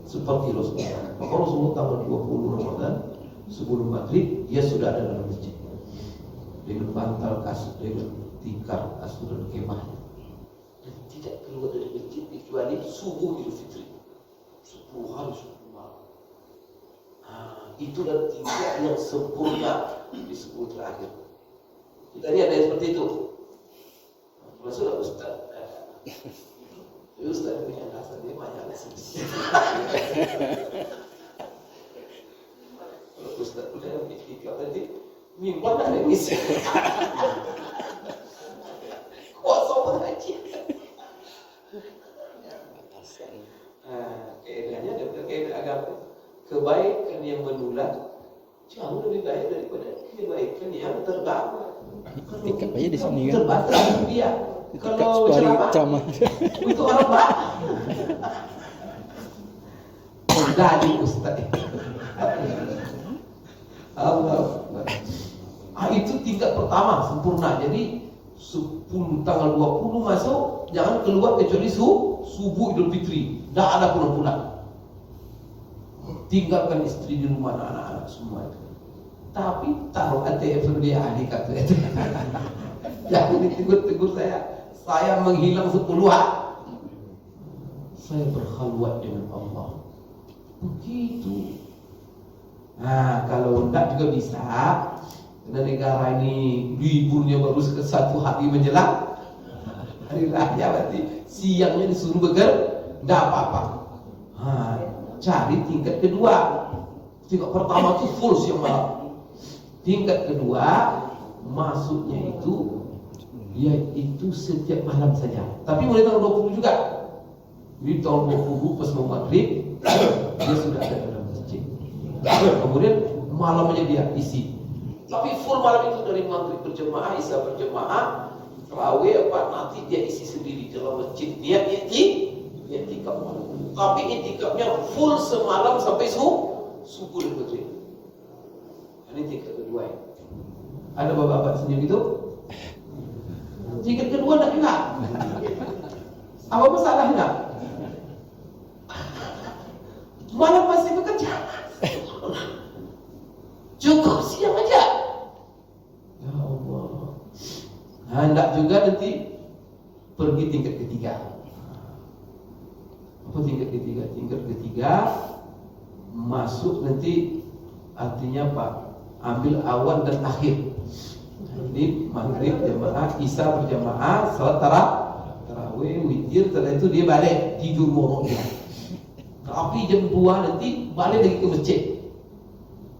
seperti Rasulullah. Maka Rasulullah tanggal 20 Ramadan sebelum maghrib dia sudah ada dalam masjid dengan bantal kasut, dengan tikar kasut dan kemahnya, dan tidak keluar dari masjid kecuali subuh Idul Fitri 10 hari 10 malam. Itulah tingkat yang sempurna di 10 terakhir. Kita lihat ada seperti itu. Masuklah Ustaz. Ustaz punya alasan dia banyak alasan. Kalau Ustaz udah ikut tadi, mimpi tak ada misi. Kosong aja. Keadaannya ada keadaan agama. Kebaikan yang menular jauh lebih baik daripada kebaikan yang terbawa. Tikap aja di sini kan. Terbatas dia. Kalau ceramah itu orang Pak. Dari Ustaz. Allah. Itu tingkat pertama sempurna. Jadi 10 tanggal 20 masuk, jangan keluar kecuali subuh Idul Fitri. Tidak ada pulang-pulang. Tinggalkan istri di rumah, anak-anak semua itu. Tapi taruh ATM dia ahli kata itu. Jangan ditegur-tegur saya menghilang 10 hari. Saya berkhalwat dengan Allah. Begitu. Kalau tidak juga bisa. Karena negara ini liburnya baru 1 hari menjelang hari raya, berarti siangnya disuruh bekerja. Tidak apa-apa. Cari tingkat kedua. Tingkat pertama itu full siang malam. Tingkat kedua masuknya itu yaitu setiap malam saja. Tapi mulai tanggal 20 juga. Di tahun 20 pas mau maghrib dia sudah ada dalam masjid. Kemudian malamnya dia isi. Tapi full malam itu dari maghrib berjemaah, isya berjemaah, tarawih nanti dia isi sendiri dalam masjid. Dia i'tikaf malam. Tapi i'tikafnya full semalam sampai subuh dan maghrib. Ini tingkat kedua ya. Ada bapak-bapak senyum itu? Tingkat kedua enggak? Apa masalah enggak? Malam masih bekerja. Cukup siang aja. Ya Allah. Hendak juga nanti pergi tingkat ketiga. Apa tingkat ketiga? Tingkat ketiga masuk nanti artinya apa? Ambil awal dan akhir. Jadi maghrib jamaah, isya berjamaah, salat tarawih, witir, setelah itu dia balik tidur morok dia. Tapi jam 2 nanti balik lagi ke masjid.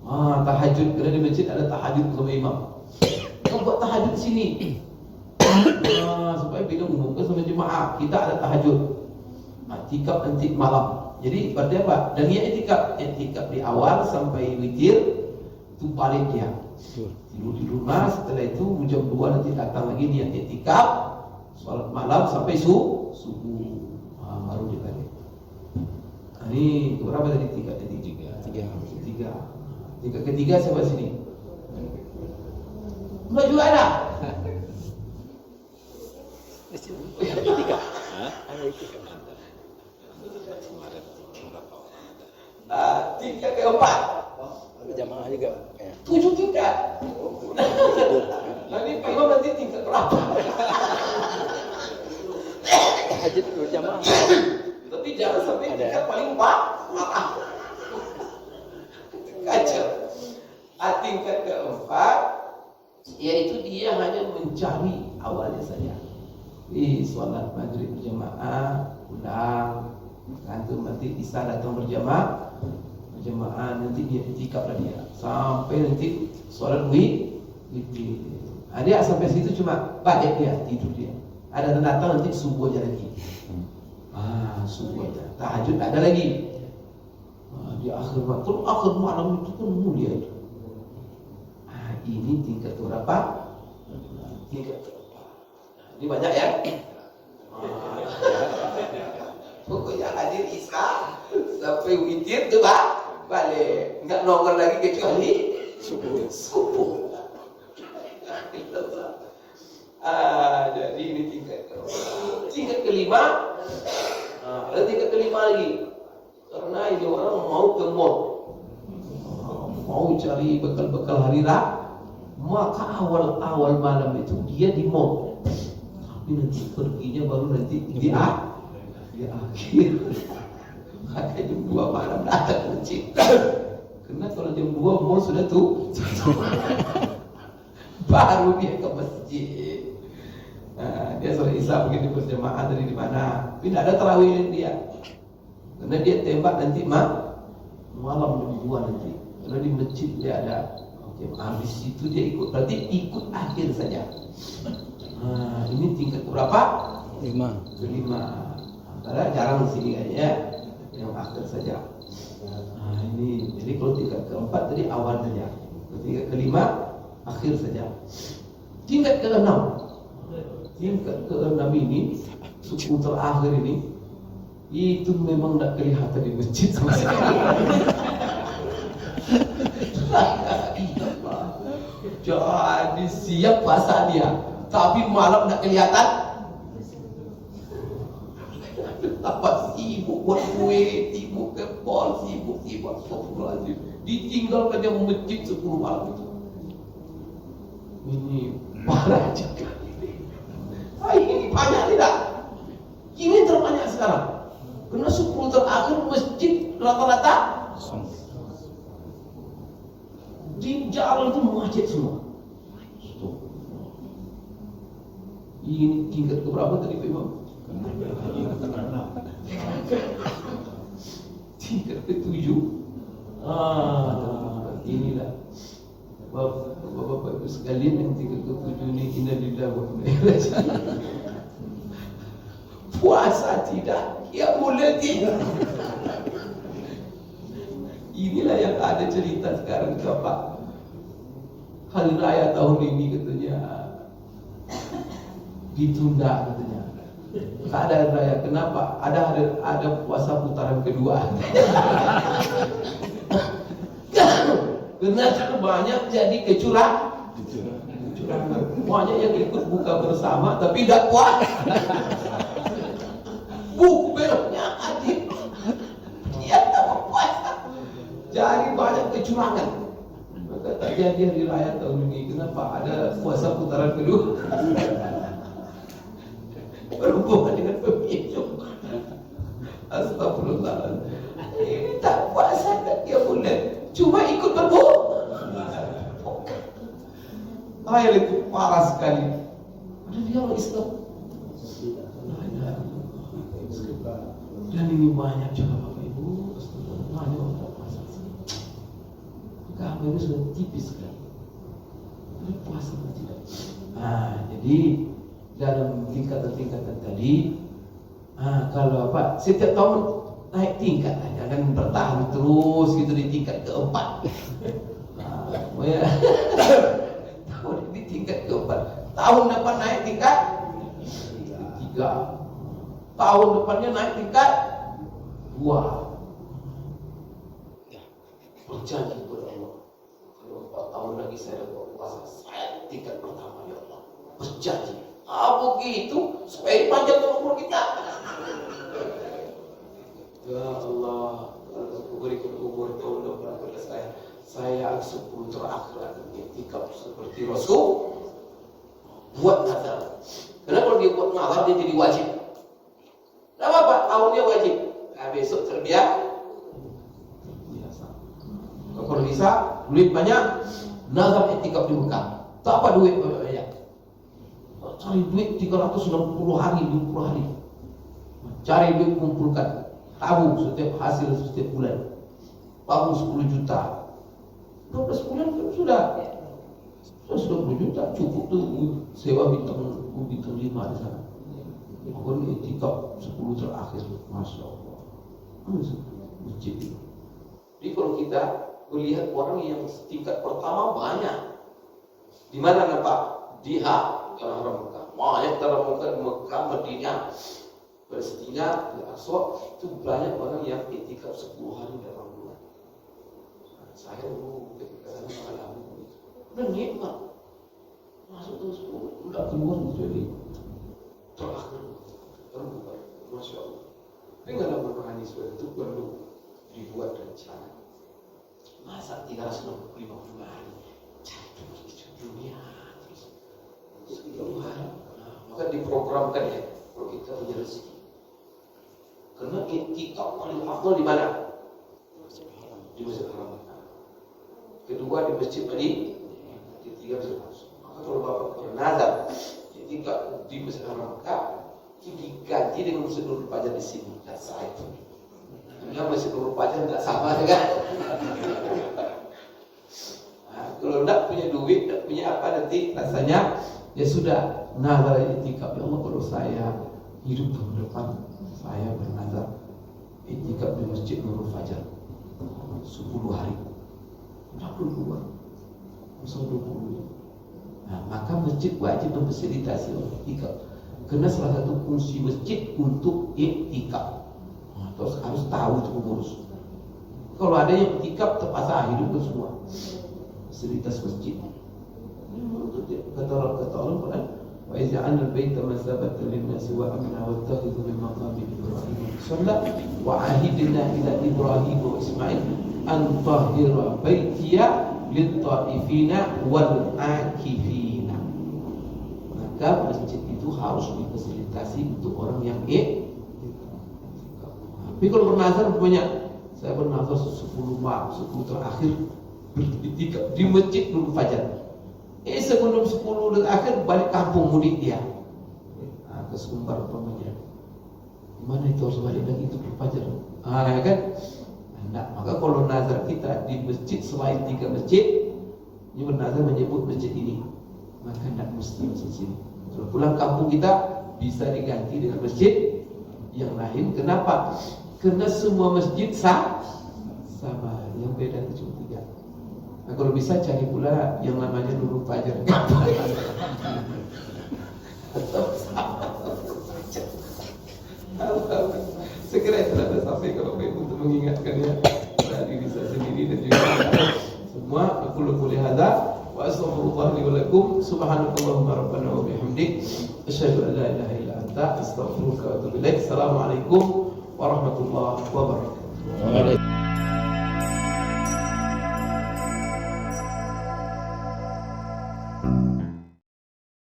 Tahajud, kerana di masjid ada tahajud sama imam. Kau buat tahajud di sini. Supaya bila umumkan sama jemaah, kita ada tahajud. I'tikaf nanti malam. Jadi berarti apa? Dan dia i'tikaf di awal sampai witir, itu balik dia. Tidur di rumah, setelah itu jam 2 nanti datang lagi niat i'tikaf, salat malam sampai subuh. Baru dia balik. Ini berapa tadi? Tiga. Tingkat ketiga siapa sini? Enggak juga ada. Tingkat keempat. Jamaah juga. 7 tingkat. Nanti Pak Imam nanti tingkat berapa? Tahajud berjamaah. Tapi jangan sampai tingkat paling parah. Kacau. Tingkat keempat, yaitu dia hanya mencari awalnya saja. Sholat maghrib berjamaah, pulang, kantor nanti isya datang berjamaah, nanti dia i'tikaf lah dia sampai nanti sholat witir. Dia sampai situ cuma balik dia, tidur dia. Ada datang nanti subuh aja lagi. Subuh aja. Tahajud ada lagi. Di akhir malam itu kan mulia itu. Ini tingkat berapa? Tingkat berapa? Ini banyak ya. Pokoknya hadir isya sampai witir tu balik. Enggak nongol lagi kecuali subuh. Jadi ini tingkat kelima. Ada tingkat kelima lagi. Karena ini orang mau ke mall, mau cari bekal-bekal hari raya, maka awal malam itu dia di mall. Tapi nanti perginya baru nanti di akhir. Maka jam 2 malam datang ke masjid. Karena kalau jam 2 mall sudah tutup. Baru dia ke masjid. Dia sholat isya begitu berjamaah dari di mana? Tapi tidak ada tarawih dia. Karena dia tembak nanti malam jam 2 nanti. Karena di masjid dia ada. Habis itu dia ikut. Berarti ikut akhir saja. Ini tingkat berapa? 5. Kelima. Karena jarang di sini kayaknya ya. Yang akhir saja. Ini jadi kalau tingkat keempat tadi awal saja. Tingkat kelima akhir saja. Tingkat keenam. Tingkat keenam ini suku terakhir ini itu memang tidak kelihatan di masjid sama sekali. Jadi siap puasa dia, tapi malam tidak kelihatan. Apa sibuk buat kue, sibuk ke mall, sibuk astagfirullahaladzim. Ditinggalkan yang masjid 10 malam itu. Ini parah juga. Ini banyak tidak? Ini terbanyak sekarang. Karena 10 terakhir masjid rata-rata di jalan itu macet semua. Ini tingkat keberapa tadi Pak Imam? Tingkat ke-7. Inilah Bapak-bapak Ibu sekalian yang tingkat ke-7 ini innalillahi wa inna ilaihi raji'un. Puasa tidak, ya boleh tidak. Inilah yang ada cerita sekarang Bapak. Hari raya tahun ini katanya ditunda katanya. Keadaan raya kenapa? Ada puasa putaran kedua. Karena banyak jadi kecurangan. Banyak yang ikut buka bersama tapi tidak puas. Buku beloknya adil. Dia tak puas. Jadi banyak kecurangan. Maka tak jadi hari raya tahun ini. Kenapa ada puasa putaran kedua? Berhubungan dengan pemilu. Astagfirullah. Ini tak puasa tak dia boleh. Cuma ikut berbuat. Ayat itu parah sekali. Ada dia orang Islam. Dan ini banyak juga Bapak Ibu. Banyak orang puasa. Agama ini sudah tipis sekali. Ada puasa atau tidak? Jadi dalam tingkatan-tingkatan tadi, kalau apa? Setiap tahun naik tingkat, jangan bertahan terus gitu di tingkat keempat. Di tingkat keempat. Tahun depan naik tingkat ketiga. Tahun depannya naik tingkat 2. Berjanji kepada Allah, kalau 4 tahun lagi saya dapat puasa, saya tingkat pertama ya Allah. Berjanji. Begitu supaya panjang umur kita. Ya Allah, kalau berikan umur tahun depan kepada saya 10 terakhir akan iktikaf seperti Rasul. Buat nazar. Karena kalau dia buat nazar dia jadi wajib. Tidak apa-apa, tahunnya wajib. Besok terbiasa. Kalau bisa, duit banyak, nazar iktikaf di Mekah. Tak apa duit banyak. Cari duit 360 hari, 20 hari. Cari duit kumpulkan. Tabung setiap hasil setiap bulan. Tabung 10 juta. 12 bulan kan sudah 20 juta cukup tuh sewa bintang 5 di sana. Aku ini iktikaf 10 terakhir, masya Allah. Masjid. Jadi kalau kita melihat orang yang tingkat pertama banyak, di mana nampak? Di haram Mekah. Banyak dalam Mekah, Madinah, Palestina, di Aqsa itu banyak orang yang iktikaf 10 hari dalam bulan. Saya dulu ketika sana mengalami itu, udah nikmat, masuk terus udah keluar jadi terakhir terbuka, masya Allah. Pengalaman rohani seperti itu perlu dibuat rencana. Masa 365 hari cari dunia terus 10 hari, maka diprogramkan ya kalau kita punya rezeki. Karena iktikaf paling afdal di mana? Di Masjid Haram. Kedua di Masjid Madinah, ketiga di Masjid. Maka kalau Bapak bernazar iktikaf di Masjid Haram itu diganti dengan Masjid Nurul Fajar di sini. Tak sah itu. Karena Masjid Nurul Fajar tidak sama kan? Kalau tidak punya duit, tidak punya apa nanti rasanya ya sudah nazar iktikaf. Ya Allah, kalau saya hidup tahun depan saya bernazar iktikaf di Masjid Nurul Fajar 10 hari. Tak perlu keluar. Misal 20. Maka masjid wajib memfasilitasi iktikaf. Karena salah satu fungsi masjid untuk iktikaf. Terus harus tahu itu pengurus. Kalau ada yang iktikaf terpaksa hidup itu semua. Fasilitas masjid. Kata Allah Quran, wa iz'alna al-baita masabatan lin-nasi wa amna wattakhidhu min maqami Ibrahim musalla wa ahidna ila Ibrahim wa Ismail an tahhira baitiya lit-ta'ifina wal-akifina. Maka masjid itu harus difasilitasi untuk orang yang tapi kalau bernazar banyak, saya bernazar 10 terakhir beriktikaf di Masjid Nurul Fajar. Sebelum 10 terakhir balik kampung mudik dia. Ke Sumbar umpamanya. Gimana itu harus balik lagi itu Nurul Fajar? Ya kan? Nah, maka kalau nazar kita di masjid selain 3 masjid, ini bernazar menyebut masjid ini, maka tidak mesti masjid sini. Kalau pulang kampung kita bisa diganti dengan masjid yang lain. Kenapa? Karena semua masjid sama, yang beda itu cuma 3. Nah, kalau bisa cari pula yang namanya Nurul Fajar. Segera sudah sampai kalau Bapak Ibu untuk mengingatkannya pada diri saya sendiri dan juga semua Aqulu qouli hadza wa astaghfirullah li wa lakum. Subhanakallahumma rabbana wa bihamdik asyhadu an la ilaha illa anta astaghfiruka wa atubu ilaik. Assalamualaikum warahmatullahi wabarakatuh.